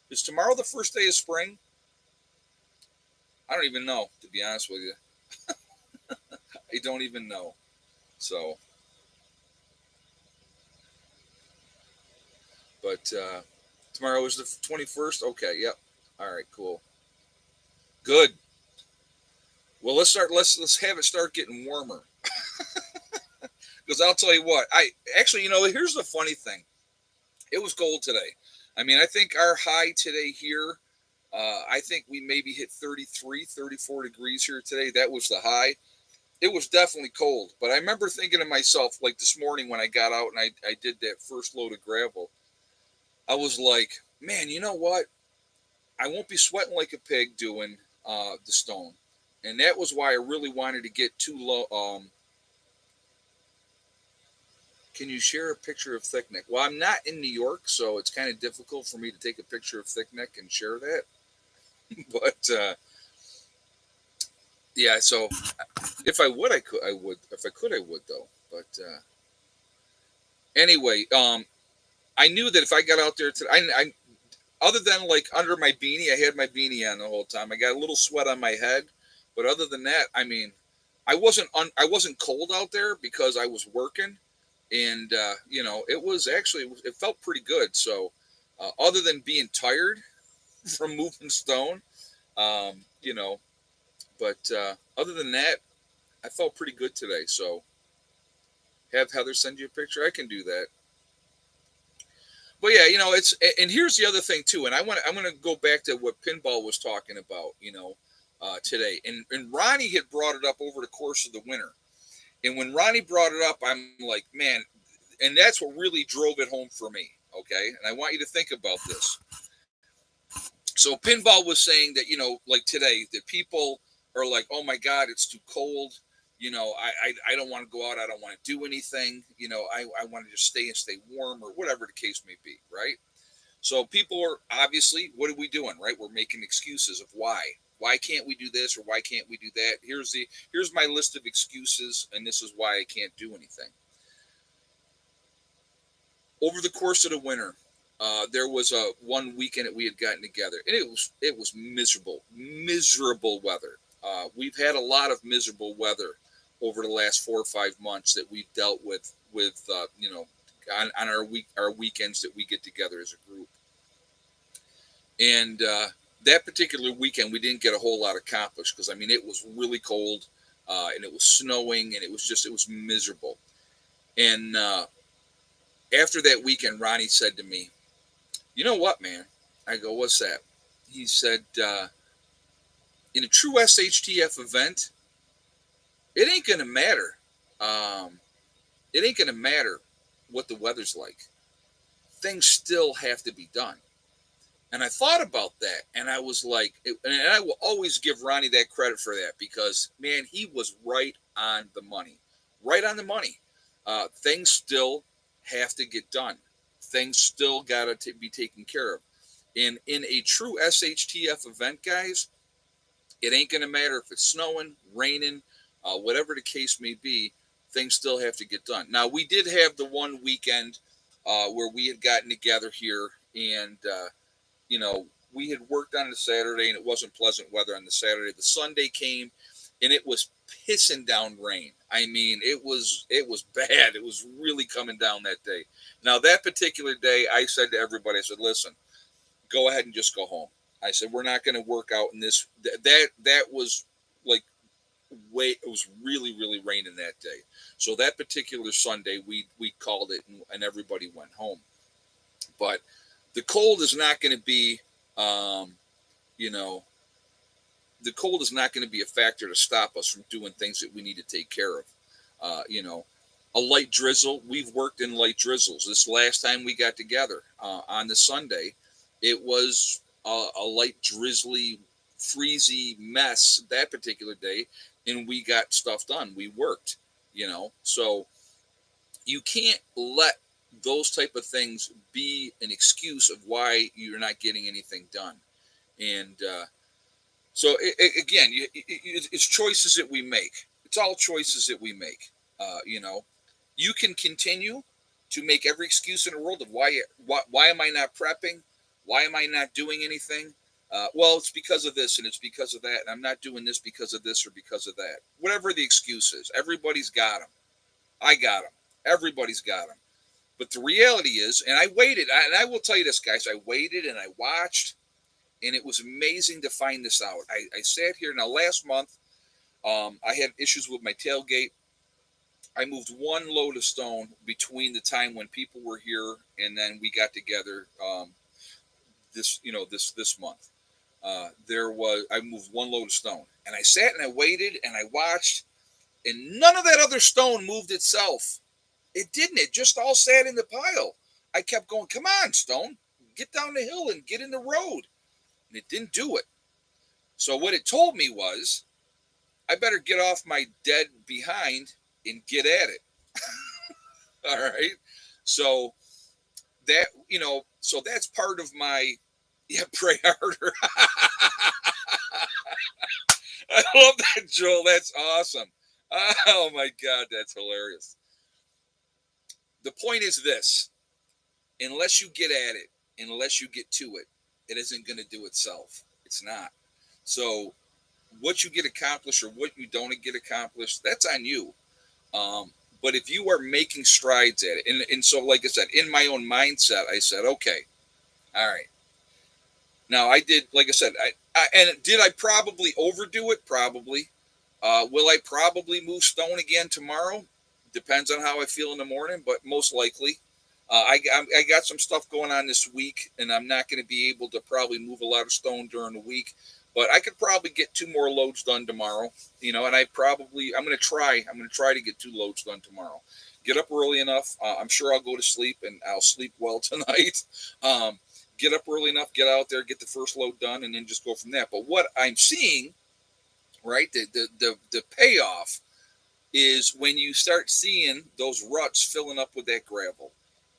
is tomorrow the first day of spring? I don't even know, to be honest with you. I don't even know. So, but tomorrow is the 21st. Okay, yep. All right, cool. Good. Well, let's have it start getting warmer. Because I'll tell you what, here's the funny thing. It was cold today. I mean, I think our high today here, I think we maybe hit 33, 34 degrees here today. That was the high. It was definitely cold. But I remember thinking to myself, like this morning when I got out and I did that first load of gravel, I was like, man, you know what? I won't be sweating like a pig doing the stone. And that was why I really wanted to get too low. Can you share a picture of Thickneck? Well, I'm not in New York, so it's kind of difficult for me to take a picture of Thickneck and share that. But yeah, so if I would, I would. If I could, I would though. But anyway, I knew that if I got out there today, I other than like under my beanie, I had my beanie on the whole time. I got a little sweat on my head, but other than that, I mean, I wasn't cold out there because I was working. And it felt pretty good. So other than being tired from moving stone, but other than that, I felt pretty good today. So have Heather send you a picture. I can do that. But yeah, and here's the other thing too. And I'm going to go back to what Pinball was talking about, today. And Ronnie had brought it up over the course of the winter. And when Ronnie brought it up, I'm like, man, and that's what really drove it home for me. Okay. And I want you to think about this. So Pinball was saying that, like today, that people are like, oh my God, it's too cold. I don't want to go out. I don't want to do anything. I want to just stay warm or whatever the case may be, right? So people are obviously, what are we doing, right? We're making excuses of why. Why can't we do this or why can't we do that? Here's my list of excuses, and this is why I can't do anything. Over the course of the winter, there was a one weekend that we had gotten together, and it was miserable weather. We've had a lot of miserable weather over the last 4 or 5 months that we've dealt with on our weekends that we get together as a group. And that particular weekend, we didn't get a whole lot accomplished because it was really cold, and it was snowing, and it was miserable. And after that weekend, Ronnie said to me, "You know what, man?" I go, "What's that?" He said, "In a true SHTF event, it ain't gonna matter. Um, it ain't gonna matter what the weather's like. Things still have to be done." And I thought about that, and I was like, and I will always give Ronnie that credit for that because, man, he was right on the money. Right on the money. Things still have to get done. Things still got to be taken care of. And in a true SHTF event, guys, it ain't going to matter if it's snowing, raining, whatever the case may be, things still have to get done. Now, we did have the one weekend where we had gotten together here, and we had worked on the Saturday, and it wasn't pleasant weather on the Saturday. The Sunday came, and it was pissing down rain. It was bad. It was really coming down that day. Now, that particular day, I said to everybody, I said, "Listen, go ahead and just go home." I said, "We're not going to work out in this." That was like it was really really raining that day. So that particular Sunday, we called it, and everybody went home. But the cold is not going to be, you know, the cold is not going to be a factor to stop us from doing things that we need to take care of. Uh, you know, a light drizzle. We've worked in light drizzles. This last time we got together on the Sunday, it was a light drizzly, freezy mess that particular day, and we got stuff done. We worked. So you can't let those type of things be an excuse of why you're not getting anything done. And so again, it's choices that we make. It's all choices that we make. You can continue to make every excuse in the world of why am I not prepping? Why am I not doing anything? Well, it's because of this and it's because of that, and I'm not doing this because of this or because of that. Whatever the excuse is, everybody's got them. I got them. Everybody's got them. But the reality is, and I waited, and I will tell you this, guys, I waited and I watched, and it was amazing to find this out. I sat here now last month. I had issues with my tailgate. I moved one load of stone between the time when people were here and then we got together this month. I moved one load of stone, and I sat and I waited and I watched, and none of that other stone moved itself. It didn't. It just all sat in the pile. I kept going, "Come on, stone, get down the hill and get in the road," and it didn't do it. So what it told me was, I better get off my dead behind and get at it. All right. So so that's part of my pray harder. I love that, Joel. That's awesome. Oh my God, that's hilarious. The point is this: unless you get at it, unless you get to it, it isn't going to do itself. It's not. So what you get accomplished or what you don't get accomplished, that's on you. But if you are making strides at it, and so, like I said, in my own mindset, I said, okay, all right. Now I did, like I said, and did I probably overdo it? Probably. Will I probably move stone again tomorrow? Depends on how I feel in the morning, but most likely. I got some stuff going on this week, and I'm not going to be able to probably move a lot of stone during the week. But I could probably get 2 more loads done tomorrow, and I'm going to try. I'm going to try to get 2 loads done tomorrow. Get up early enough. I'm sure I'll go to sleep, and I'll sleep well tonight. Get up early enough, get out there, get the first load done, and then just go from there. But what I'm seeing, right, the payoff is when you start seeing those ruts filling up with that gravel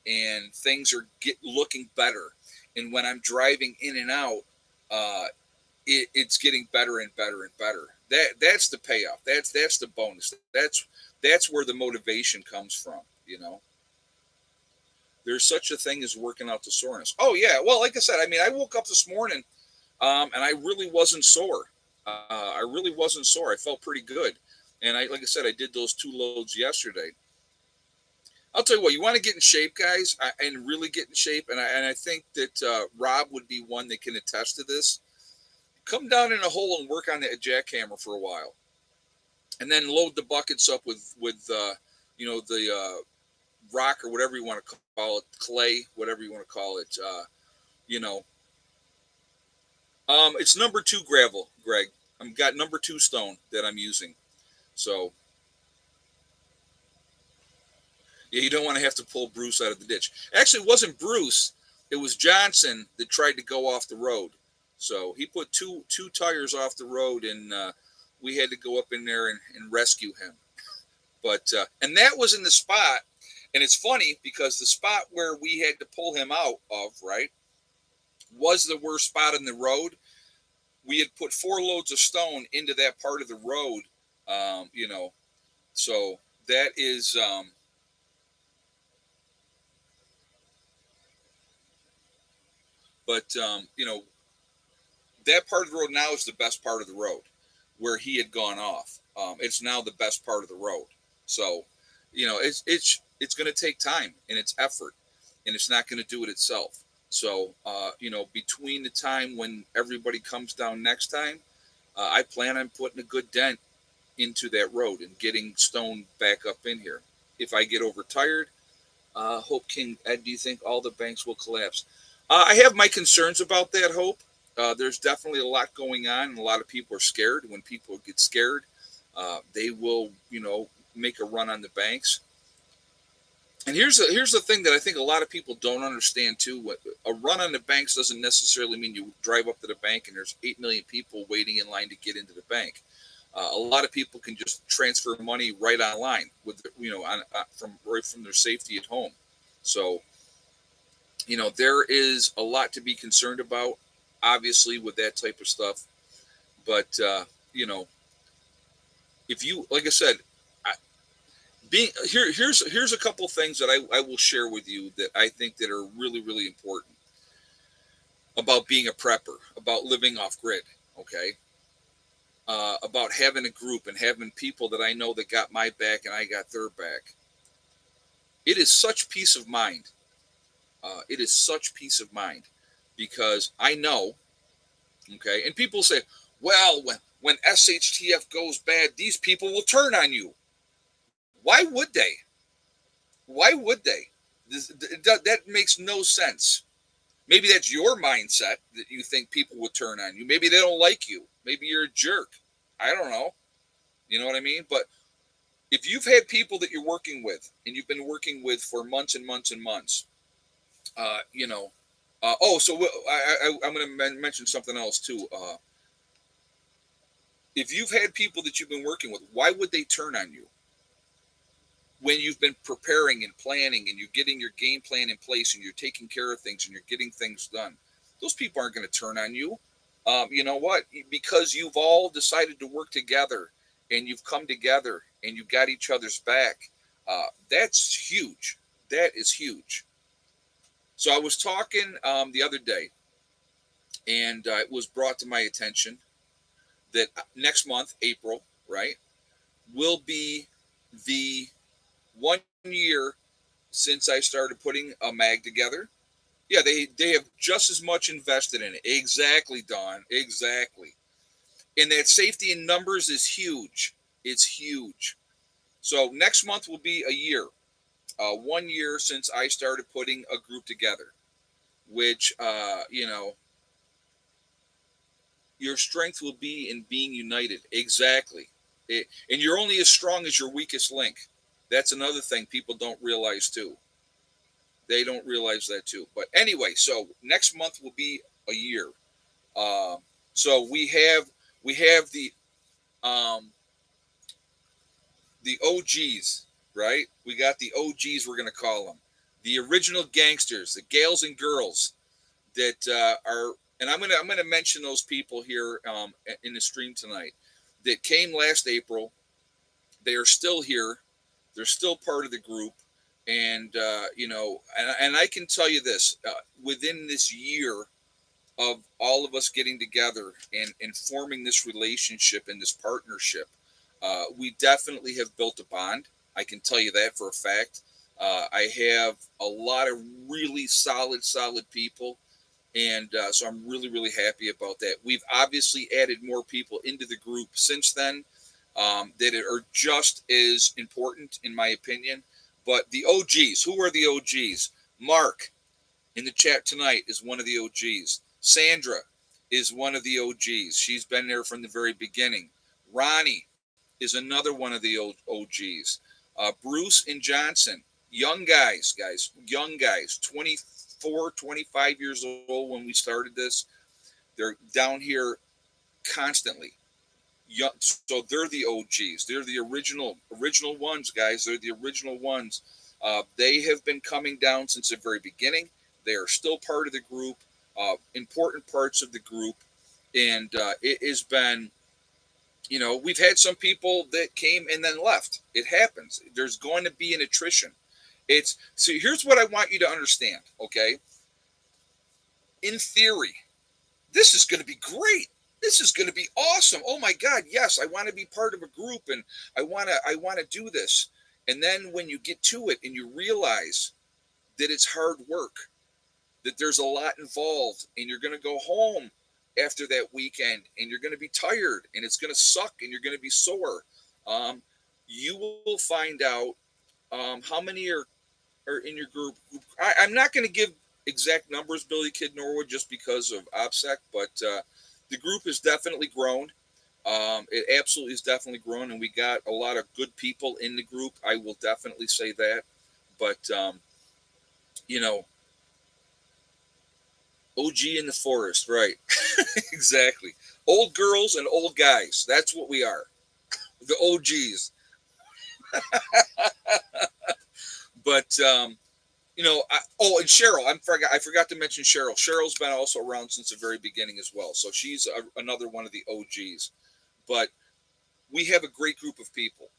and things are looking better. And when I'm driving in and out, uh, it's getting better and better and better. That's the payoff. That's the bonus. That's where the motivation comes from. You know, there's such a thing as working out the soreness. Oh yeah, well, like I said, I mean, I woke up this morning, and I really wasn't sore. I really wasn't sore. I felt pretty good, and like I said, I did those 2 loads yesterday. I'll tell you what, you want to get in shape, guys, and really get in shape. And I think that Rob would be one that can attest to this. Come down in a hole and work on the jackhammer for a while, and then load the buckets up with the rock or whatever you want to call it, clay, whatever you want to call it. You know, it's number 2 gravel, Greg. I've got number 2 stone that I'm using. So yeah, you don't want to have to pull Bruce out of the ditch. Actually, it wasn't Bruce. It was Johnson that tried to go off the road. So he put two tires off the road, and we had to go up in there and rescue him. But and that was in the spot, and it's funny because the spot where we had to pull him out of, right, was the worst spot in the road. We had put 4 loads of stone into that part of the road, so that is. But that part of the road now is the best part of the road, where he had gone off. It's now the best part of the road. So, it's going to take time and it's effort, and it's not going to do it itself. So, between the time when everybody comes down next time, I plan on putting a good dent into that road and getting stone back up in here. If I get overtired, Hope King Ed, do you think all the banks will collapse? I have my concerns about that, Hope. There's definitely a lot going on, and a lot of people are scared. When people get scared, they will, make a run on the banks. And here's the thing that I think a lot of people don't understand too. A run on the banks doesn't necessarily mean you drive up to the bank and there's 8 million people waiting in line to get into the bank. A lot of people can just transfer money right online with from their safety at home. So there is a lot to be concerned about, obviously, with that type of stuff. But if you, like I said, here's a couple things that I will share with you that I think that are really, really important about being a prepper, about living off grid. Okay. About having a group and having people that I know that got my back and I got their back. It is such peace of mind. It is such peace of mind because I know, okay, and people say, well, when SHTF goes bad, these people will turn on you. Why would they? Why would they? That makes no sense. Maybe that's your mindset that you think people will turn on you. Maybe they don't like you. Maybe you're a jerk. I don't know. You know what I mean? But if you've had people that you're working with and you've been working with for months and months and months, I'm going to mention something else too. If you've had people that you've been working with, why would they turn on you? When you've been preparing and planning and you're getting your game plan in place and you're taking care of things and you're getting things done, those people aren't going to turn on you. You know what? Because you've all decided to work together and you've come together and you've got each other's back. That's huge. That is huge. So I was talking the other day, and it was brought to my attention that next month, April, right, will be the 1 year since I started putting a mag together. Yeah, they have just as much invested in it. Exactly, Don. Exactly. And that safety in numbers is huge. It's huge. So next month will be a year. 1 year since I started putting a group together, which, your strength will be in being united. Exactly. And you're only as strong as your weakest link. That's another thing people don't realize too. They don't realize that too. But anyway, so next month will be a year. So we have the the OGs, right? We got the OGs, we're going to call them. The original gangsters, the gals and girls that are, and I'm gonna mention those people here in the stream tonight that came last April. They are still here. They're still part of the group, and and I can tell you this: within this year of all of us getting together and forming this relationship and this partnership, we definitely have built a bond. I can tell you that for a fact. I have a lot of really solid people, and so I'm really, really happy about that. We've obviously added more people into the group since then that are just as important, in my opinion. But the OGs, who are the OGs? Mark in the chat tonight is one of the OGs. Sandra is one of the OGs. She's been there from the very beginning. Ronnie is another one of the OGs. Bruce and Johnson, young guys, young guys, 24, 25 years old when we started this. They're down here constantly. Young, so they're the OGs. They're the original ones, guys. They're the original ones. They have been coming down since the very beginning. They are still part of the group, important parts of the group, and it has been, we've had some people that came and then left. It happens. There's going to be an attrition. So here's what I want you to understand, okay? In theory, this is going to be great. This is going to be awesome. Oh my God, yes, I want to be part of a group and I want to do this. And then when you get to it and you realize that it's hard work, that there's a lot involved, and you're going to go home after that weekend and you're going to be tired and it's going to suck and you're going to be sore, you will find out how many are in your group. I'm not going to give exact numbers, Billy Kid Norwood, just because of OPSEC, but the group has definitely grown. It absolutely has definitely grown, and we got a lot of good people in the group. I will definitely say that. But, OG in the forest, right? Exactly. Old girls and old guys. That's what we are. The OGs. But, and Cheryl, I forgot to mention Cheryl. Cheryl's been also around since the very beginning as well. So she's another one of the OGs. But we have a great group of people,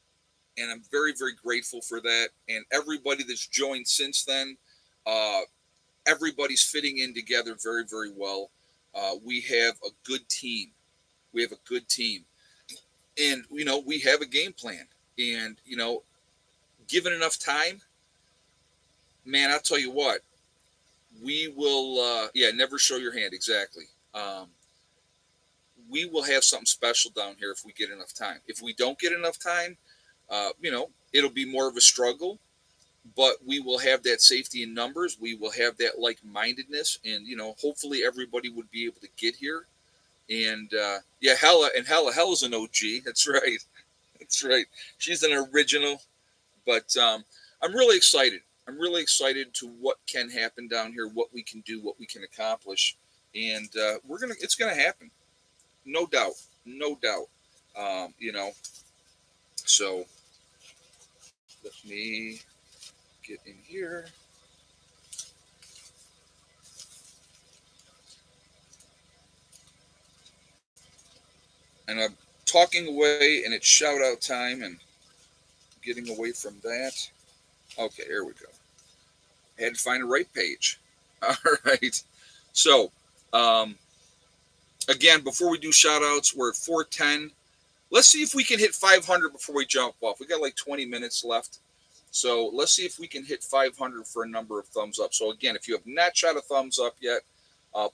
and I'm very, very grateful for that. And everybody that's joined since then, everybody's fitting in together very, very well. We have a good team. And, we have a game plan. And, given enough time, man, I'll tell you what, we will, never show your hand. Exactly. We will have something special down here if we get enough time. If we don't get enough time, it'll be more of a struggle, but we will have that safety in numbers. We will have that like-mindedness, and, hopefully everybody would be able to get here. And, Hella's an OG. That's right. That's right. She's an original, but I'm really excited. I'm really excited to what can happen down here, what we can do, what we can accomplish, and it's gonna happen, no doubt. So let me get in here. And I'm talking away, and it's shout out time, and getting away from that. Okay, here we go. I had to find the right page. All right. So, again, before we do shout outs, we're at 410. Let's see if we can hit 500 before we jump off. We got like 20 minutes left. So let's see if we can hit 500 for a number of thumbs up. So again, if you have not shot a thumbs up yet,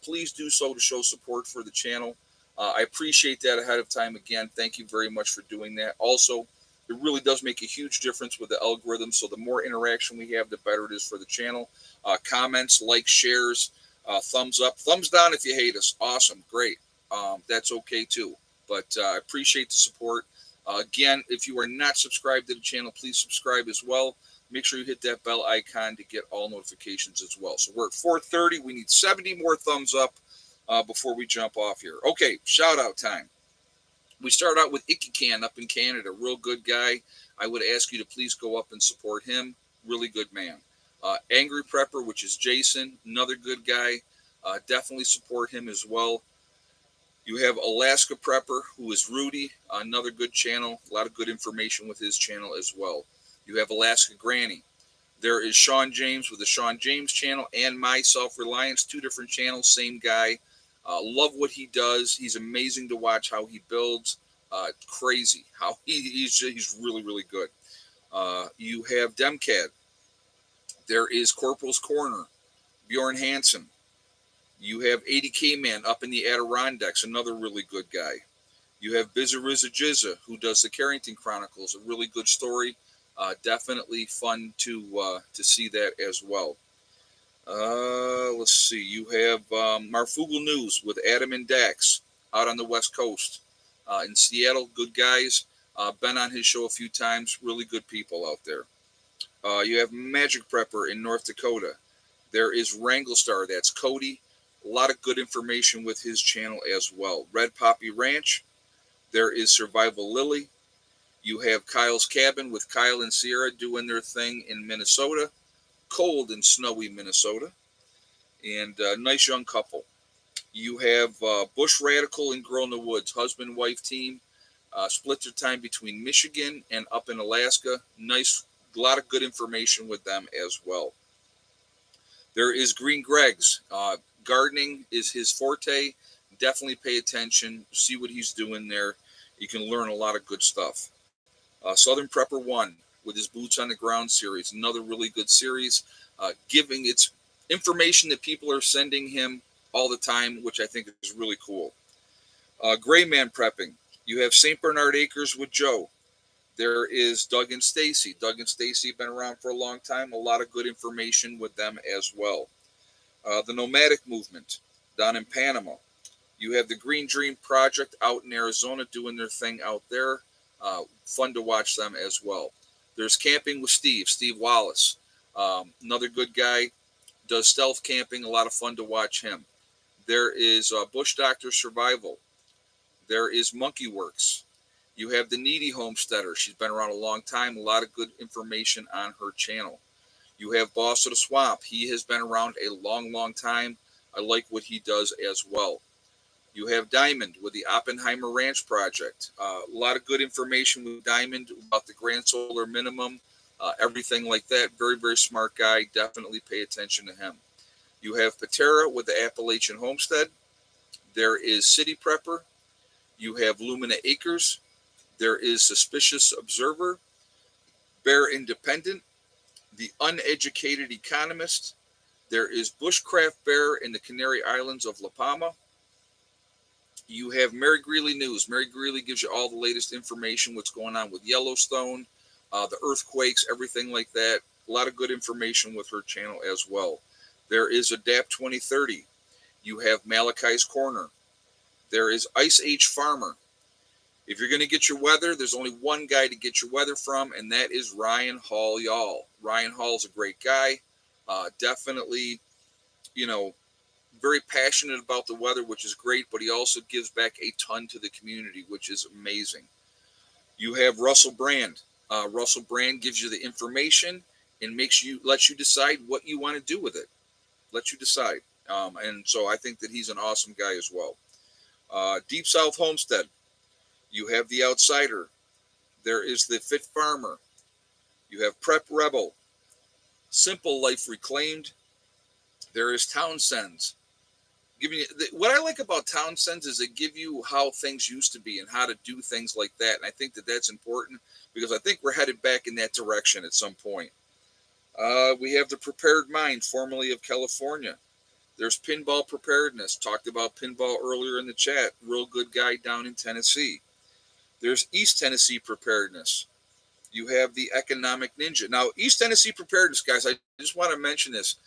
please do so to show support for the channel. I appreciate that ahead of time. Again, thank you very much for doing that. Also, it really does make a huge difference with the algorithm. So the more interaction we have, the better it is for the channel. Comments, likes, shares, thumbs up, thumbs down if you hate us. Awesome. Great. That's okay too. But I appreciate the support. Again, if you are not subscribed to the channel, please subscribe as well. Make sure you hit that bell icon to get all notifications as well. So we're at 430. We need 70 more thumbs up before we jump off here. Okay, shout out time. We start out with Icky Can up in Canada, real good guy. I would ask you to please go up and support him. Really good man. Angry Prepper, which is Jason, another good guy. Definitely support him as well. You have Alaska Prepper, who is Rudy, another good channel. A lot of good information with his channel as well. You have Alaska Granny. There is Sean James with the Sean James channel and My Self Reliance, two different channels, same guy. Love what he does. He's amazing to watch how he builds. Crazy how he's really, really good. You have Demcad. There is Corporal's Corner, Bjorn Hansen. You have 80K Man up in the Adirondacks, another really good guy. You have Bizza Rizza Jizza, who does the Carrington Chronicles, a really good story. Definitely fun to see that as well. Let's see. You have Marfugal News with Adam and Dax out on the West Coast. In Seattle, good guys. Been on his show a few times. Really good people out there. You have Magic Prepper in North Dakota. There is Wrangle Star. That's Cody. A lot of good information with his channel as well. Red Poppy Ranch. There is Survival Lily. You have Kyle's Cabin with Kyle and Sierra doing their thing in Minnesota. Cold and snowy Minnesota. And a nice young couple. You have Bush Radical and Girl in the Woods, husband-wife team. Split their time between Michigan and up in Alaska. Nice, a lot of good information with them as well. There is Green Greg's. Gardening is his forte. Definitely pay attention. See what he's doing there. You can learn a lot of good stuff. Southern Prepper 1 with his Boots on the Ground series. Another really good series. Giving its information that people are sending him all the time, which I think is really cool. Gray Man Prepping. You have St. Bernard Acres with Joe. There is Doug and Stacy. Doug and Stacy have been around for a long time. A lot of good information with them as well. The Nomadic Movement down in Panama. You have the Green Dream Project out in Arizona doing their thing out there. Fun to watch them as well. There's Camping with Steve Wallace. Another good guy. Does stealth camping. A lot of fun to watch him. There is Bush Doctor Survival. There is Monkey Works. You have the Needy Homesteader. She's been around a long time. A lot of good information on her channel. You have Boss of the Swamp. He has been around a long, long time. I like what he does as well. You have Diamond with the Oppenheimer Ranch Project. A lot of good information with Diamond about the Grand Solar Minimum, everything like that. Very, very smart guy. Definitely pay attention to him. You have Patera with the Appalachian Homestead. There is City Prepper. You have Lumina Acres. There is Suspicious Observer. Bear Independent. The Uneducated Economist. There is Bushcraft Bear in the Canary Islands of La Palma. You have Mary Greeley News. Mary Greeley gives you all the latest information, what's going on with Yellowstone, the earthquakes, everything like that. A lot of good information with her channel as well. There is Adapt 2030. You have Malachi's Corner. There is Ice Age Farmer. If you're going to get your weather, there's only one guy to get your weather from, and that is Ryan Hall, y'all. Ryan Hall's a great guy. Definitely, very passionate about the weather, which is great, but he also gives back a ton to the community, which is amazing. You have Russell Brand. Russell Brand gives you the information and lets you decide what you want to do with it. Let you decide. And so I think that he's an awesome guy as well. Deep South Homestead. You have The Outsider. There is The Fit Farmer. You have Prep Rebel. Simple Life Reclaimed. There is Townsend's. What I like about Townsend's is they give you how things used to be and how to do things like that. And I think that that's important because I think we're headed back in that direction at some point. We have the Prepared Mind, formerly of California. There's Pinball Preparedness. Talked about pinball earlier in the chat. Real good guy down in Tennessee. There's East Tennessee Preparedness. You have the Economic Ninja. Now, East Tennessee Preparedness, guys, I just want to mention this.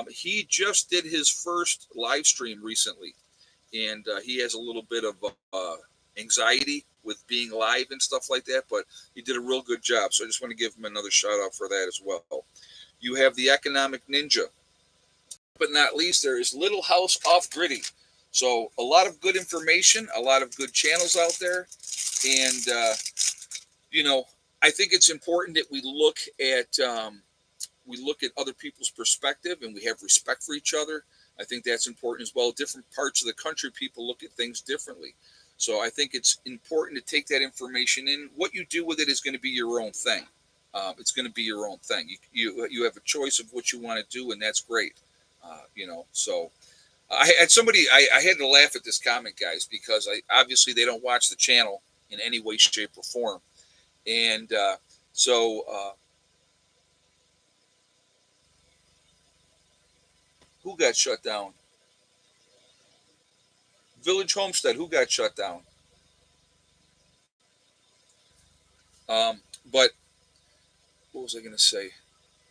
He just did his first live stream recently, and he has a little bit of anxiety with being live and stuff like that, but he did a real good job. So I just want to give him another shout out for that as well. You have the Economic Ninja. But not least, there is Little House Off Gritty. So a lot of good information, a lot of good channels out there, and you know, I think it's important that we look at other people's perspective and we have respect for each other. I think that's important as well. Different parts of the country, people look at things differently. So I think it's important to take that information in. What you do with it is going to be your own thing. It's going to be your own thing. You have a choice of what you want to do, and that's great. So I had somebody. I had to laugh at this comment, guys, because I obviously they don't watch the channel in any way, shape, or form, and who got shut down? Village Homestead. Who got shut down? But what was I going to say?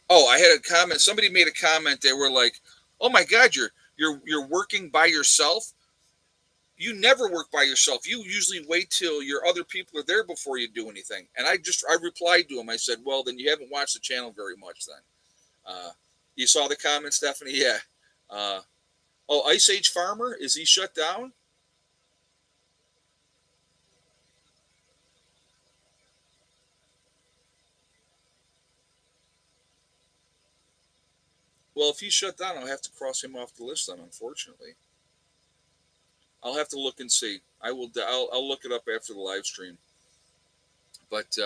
Oh, I had a comment. Somebody made a comment. They were like, "Oh my God, you're working by yourself. You never work by yourself. You usually wait till your other people are there before you do anything." And I replied to him. I said, "Well, then you haven't watched the channel very much. Then you saw the comment, Stephanie? Yeah. Uh, oh, Ice Age Farmer, is he shut down? Well, if he's shut down, I'll have to cross him off the list. Then, unfortunately, I'll have to look and see. I will. I'll look it up after the live stream. But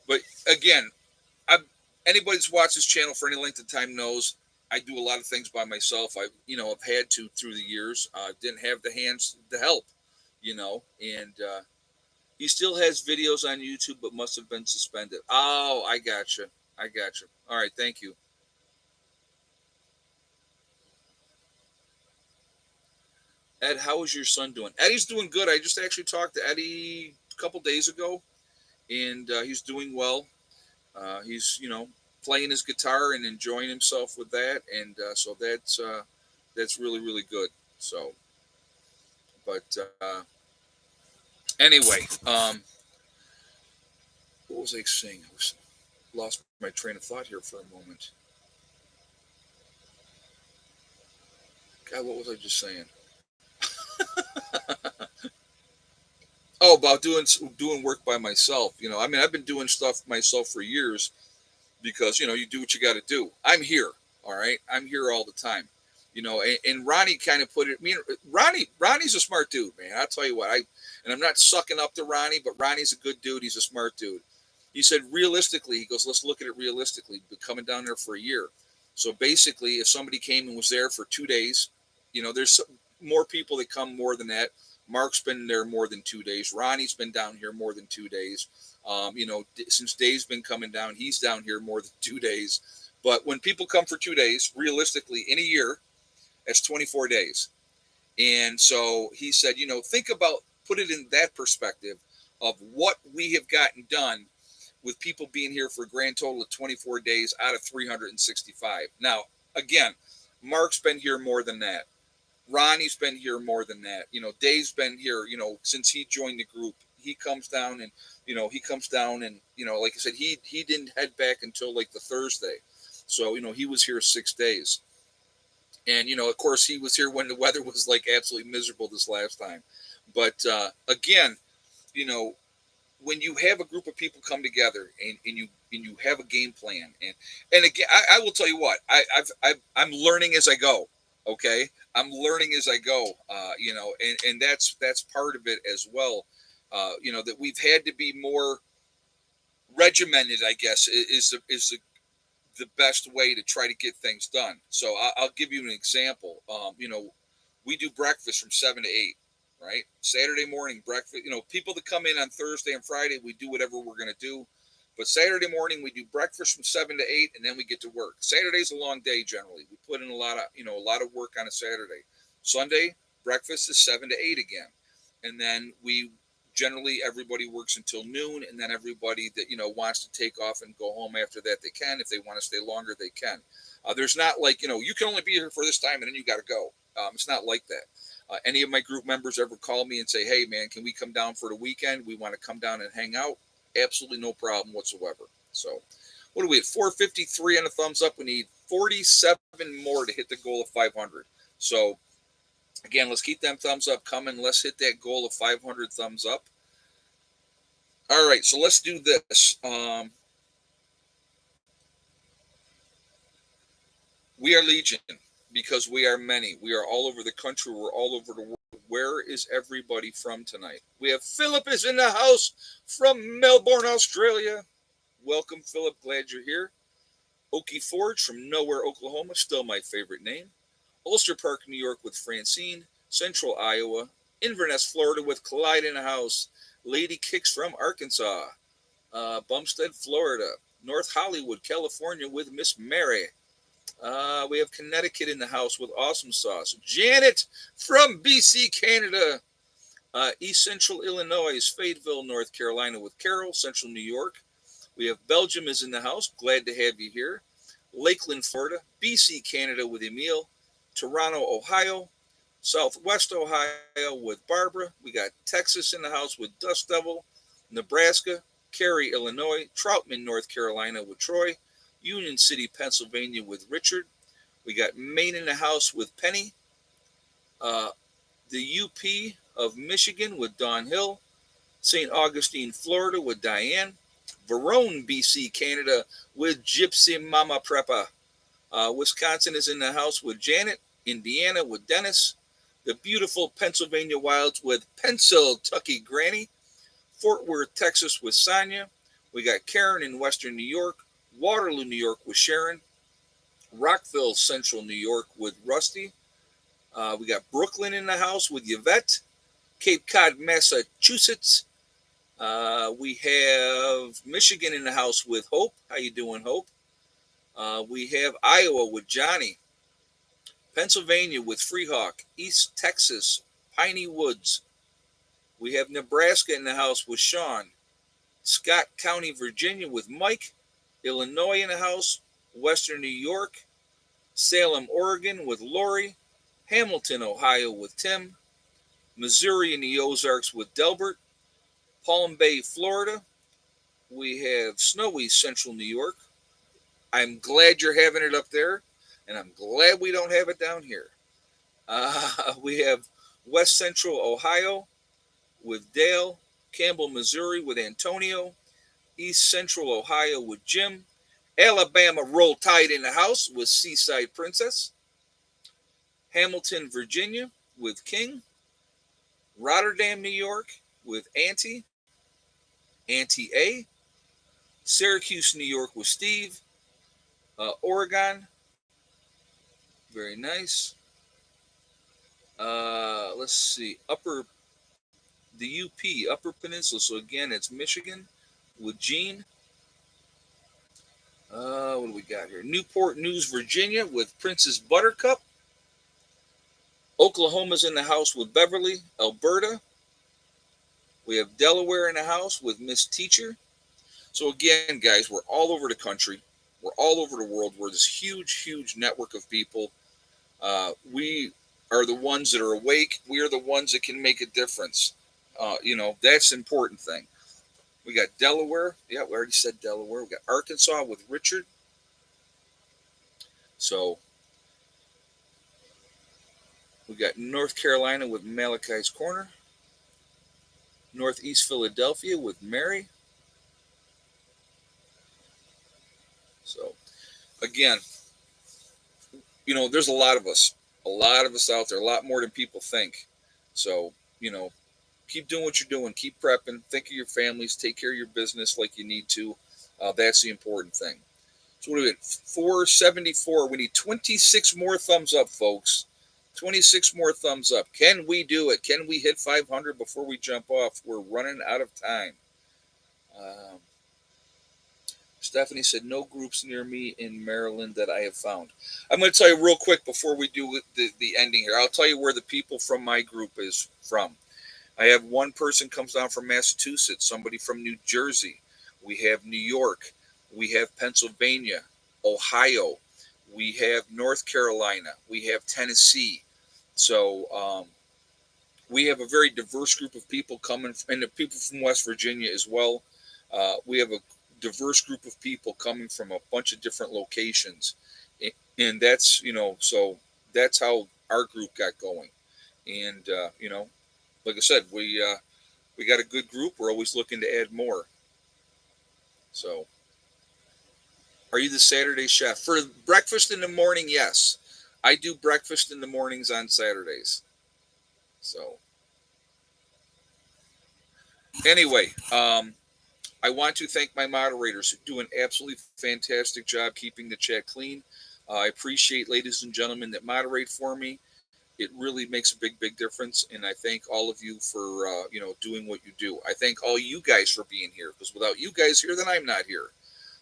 but again, I anybody that's watched this channel for any length of time knows I do a lot of things by myself. I've had to through the years. Didn't have the hands to help, and he still has videos on YouTube, but must have been suspended. Oh, I gotcha. I gotcha. All right, thank you. Ed, how is your son doing? Eddie's doing good. I just actually talked to Eddie a couple days ago, and he's doing well. He's playing his guitar and enjoying himself with that, and so that's really really good. So, but anyway, what was I saying? I was lost my train of thought here for a moment. God, what was I just saying? Oh, about doing work by myself. I mean, I've been doing stuff myself for years because you do what you got to do. I'm here, all right. I'm here all the time. And Ronnie kind of put it. I mean, Ronnie's a smart dude, man. I'll tell you what. And I'm not sucking up to Ronnie, but Ronnie's a good dude. He's a smart dude. He said realistically, he goes, let's look at it realistically. Been coming down there for a year, so basically, if somebody came and was there for 2 days, there's more people that come more than that. Mark's been there more than 2 days. Ronnie's been down here more than 2 days. Since Dave's been coming down, he's down here more than 2 days. But when people come for 2 days, realistically, in a year, that's 24 days. And so he said, think about, put it in that perspective of what we have gotten done with people being here for a grand total of 24 days out of 365. Now, again, Mark's been here more than that. Ronnie's been here more than that. Dave's been here, since he joined the group. He comes down and like I said, he didn't head back until like the Thursday. So, he was here 6 days. And, of course, he was here when the weather was like absolutely miserable this last time. But again, you know, when you have a group of people come together and you have a game plan and again, I will tell you what, I'm learning as I go. Okay, I'm learning as I go. And that's part of it as well. That we've had to be more regimented, I guess, is the best way to try to get things done. So I'll give you an example. We do breakfast from 7 to 8, right? Saturday morning breakfast. People that come in on Thursday and Friday, we do whatever we're going to do. But Saturday morning we do breakfast from 7 to 8, and then we get to work. Saturday's a long day generally. We put in a lot of work on a Saturday. Sunday breakfast is 7 to 8 again, and then we generally everybody works until noon, and then everybody that wants to take off and go home after that they can. If they want to stay longer, they can. There's not like you can only be here for this time and then you got to go. It's not like that. Any of my group members ever call me and say, hey man, can we come down for the weekend? We want to come down and hang out. Absolutely no problem whatsoever. So What are we at? 453 on a thumbs up. We need 47 more to hit the goal of 500. So, again, let's keep them thumbs up coming. Let's hit that goal of 500 thumbs up. All right, so let's do this. We are Legion because we are many. We are all over the country. We're all over the world. Where is everybody from tonight? We have Philip is in the house from Melbourne, Australia. Welcome, Philip. Glad you're here. Okie Forge from Nowhere, Oklahoma. Still my favorite name. Ulster Park, New York with Francine. Central Iowa. Inverness, Florida with Clyde in the house. Lady Kicks from Arkansas. Bumstead, Florida. North Hollywood, California with Miss Mary. We have Connecticut in the house with Awesome Sauce. Janet from BC, Canada. East Central Illinois, Fayetteville, North Carolina with Carol. Central New York. We have Belgium is in the house. Glad to have you here. Lakeland, Florida. BC, Canada with Emil. Toronto, Ohio. Southwest Ohio with Barbara. We got Texas in the house with Dust Devil. Nebraska. Cary, Illinois. Troutman, North Carolina with Troy. Union City, Pennsylvania with Richard. We got Maine in the house with Penny. The UP of Michigan with Don Hill. St. Augustine, Florida with Diane. Verone, BC, Canada with Gypsy Mama Prepa. Wisconsin is in the house with Janet. Indiana with Dennis. The beautiful Pennsylvania Wilds with Pencil Tucky Granny. Fort Worth, Texas with Sonia. We got Karen in Western New York. Waterloo, New York with Sharon. Rockville, Central New York with Rusty. We got Brooklyn in the house with Yvette. Cape Cod, Massachusetts. We have Michigan in the house with Hope. How you doing, Hope? We have Iowa with Johnny. Pennsylvania with Freehawk. East Texas, Piney Woods. We have Nebraska in the house with Sean. Scott County, Virginia with Mike. Illinois in the house. Western New York. Salem, Oregon with Lori. Hamilton, Ohio with Tim. Missouri in the Ozarks with Delbert. Palm Bay, Florida. We have snowy Central New York. I'm glad you're having it up there, and I'm glad we don't have it down here. We have West Central Ohio with Dale. Campbell, Missouri with Antonio. East Central Ohio with Jim. Alabama Roll Tide in the house with Seaside Princess. Hamilton, Virginia with King. Rotterdam, New York with Auntie A. Syracuse, New York with Steve. Oregon, very nice. Let's see, the UP, Upper Peninsula. So again, it's Michigan with Gene. What do we got here? Newport News, Virginia with Princess Buttercup. Oklahoma's in the house with Beverly. Alberta. We have Delaware in the house with Miss Teacher. So again, guys, we're all over the country. We're all over the world. We're this huge, huge network of people. We are the ones that are awake. We are the ones that can make a difference. That's the important thing. We got Delaware. Yeah, we already said Delaware. We got Arkansas with Richard. So we got North Carolina with Malachi's Corner. Northeast Philadelphia with Mary. So again, there's a lot of us out there, a lot more than people think. So, keep doing what you're doing, keep prepping, think of your families, take care of your business like you need to. That's the important thing. So what do we get? 474. We need 26 more thumbs up, folks. 26 more thumbs up. Can we do it? Can we hit 500 before we jump off? We're running out of time. Stephanie said, no groups near me in Maryland that I have found. I'm going to tell you real quick before we do the ending here. I'll tell you where the people from my group is from. I have one person comes down from Massachusetts, somebody from New Jersey. We have New York. We have Pennsylvania, Ohio. We have North Carolina. We have Tennessee. So we have a very diverse group of people coming, and the people from West Virginia as well. We have a diverse group of people coming from a bunch of different locations, and that's so that's how our group got going, and like I said, we got a good group. We're always looking to add more. So, are you the Saturday chef for breakfast in the morning? Yes, I do breakfast in the mornings on Saturdays. So, anyway, I want to thank my moderators who do an absolutely fantastic job keeping the chat clean. I appreciate, ladies and gentlemen, that moderate for me. It really makes a big, big difference, and I thank all of you for doing what you do. I thank all you guys for being here, because without you guys here, then I'm not here.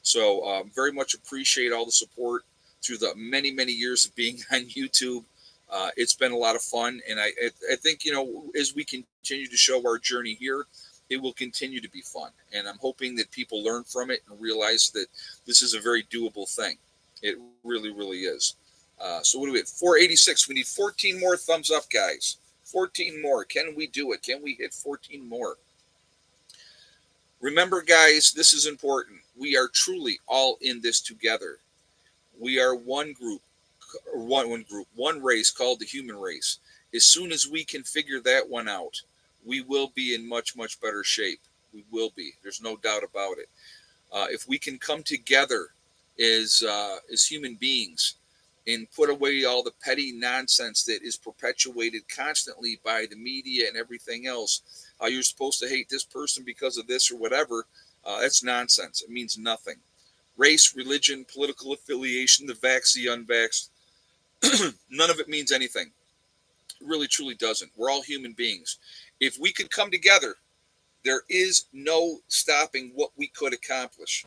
So very much appreciate all the support through the many, many years of being on YouTube. It's been a lot of fun, and I think as we continue to show our journey here, it will continue to be fun. And I'm hoping that people learn from it and realize that this is a very doable thing. It really, really is. So what do we have? 486. We need 14 more thumbs up, guys. 14 more. Can we do it? Can we hit 14 more? Remember, guys, this is important. We are truly all in this together. We are one group, one race called the human race. As soon as we can figure that one out, we will be in much, much better shape. We will be. There's no doubt about it. If we can come together as human beings and put away all the petty nonsense that is perpetuated constantly by the media and everything else, how you're supposed to hate this person because of this or whatever, that's nonsense. It means nothing. Race, religion, political affiliation, the vax, the unvaxxed, none of it means anything. It really, truly doesn't. We're all human beings. If we could come together, there is no stopping what we could accomplish.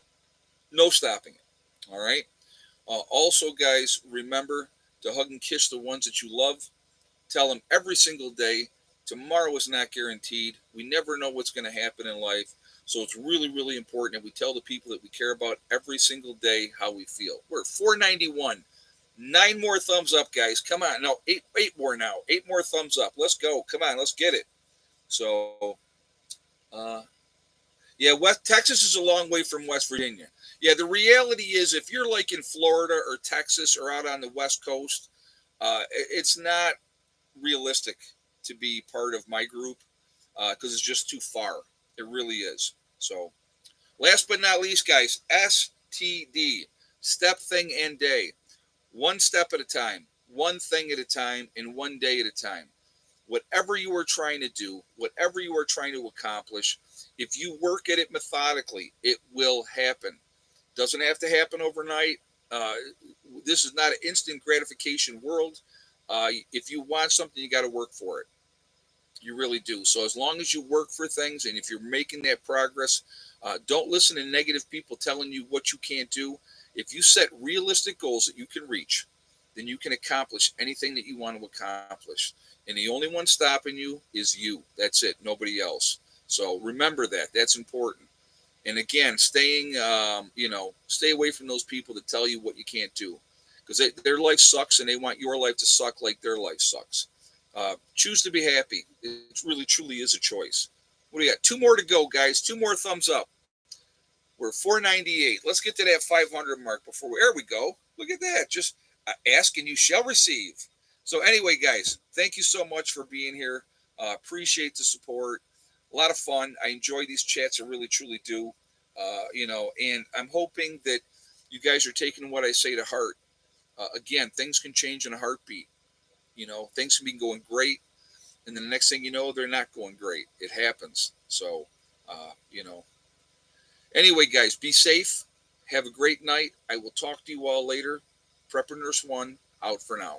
No stopping it. All right? Also, guys, remember to hug and kiss the ones that you love. Tell them every single day, tomorrow is not guaranteed. We never know what's going to happen in life. So it's really, really important that we tell the people that we care about every single day how we feel. We're at 491. 9 more thumbs up, guys. Come on. No, eight more now. 8 more thumbs up. Let's go. Come on. Let's get it. So, yeah, West Texas is a long way from West Virginia. Yeah, the reality is if you're like in Florida or Texas or out on the West Coast, it's not realistic to be part of my group because it's just too far. It really is. So, last but not least, guys, STD, Step Thing and Day. One step at a time, one thing at a time, and one day at a time. Whatever you are trying to do, whatever you are trying to accomplish, if you work at it methodically, it will happen. Doesn't have to happen overnight. This is not an instant gratification world. If you want something, you got to work for it. You really do. So as long as you work for things and if you're making that progress, don't listen to negative people telling you what you can't do. If you set realistic goals that you can reach, then you can accomplish anything that you want to accomplish. And the only one stopping you is you. That's it. Nobody else. So remember that. That's important. And again, stay away from those people that tell you what you can't do, because their life sucks and they want your life to suck like their life sucks. Choose to be happy. It really, truly is a choice. What do you got? 2 more to go, guys. 2 more thumbs up. We're 498. Let's get to that 500 mark before there we go. Look at that. Just ask and you shall receive. So anyway, guys, thank you so much for being here. Appreciate the support. A lot of fun. I enjoy these chats. I really, truly do. And I'm hoping that you guys are taking what I say to heart. Again, things can change in a heartbeat. Things can be going great, and then the next thing you know, they're not going great. It happens. So, Anyway, guys, be safe. Have a great night. I will talk to you all later. Prepper Nurse 1 out for now.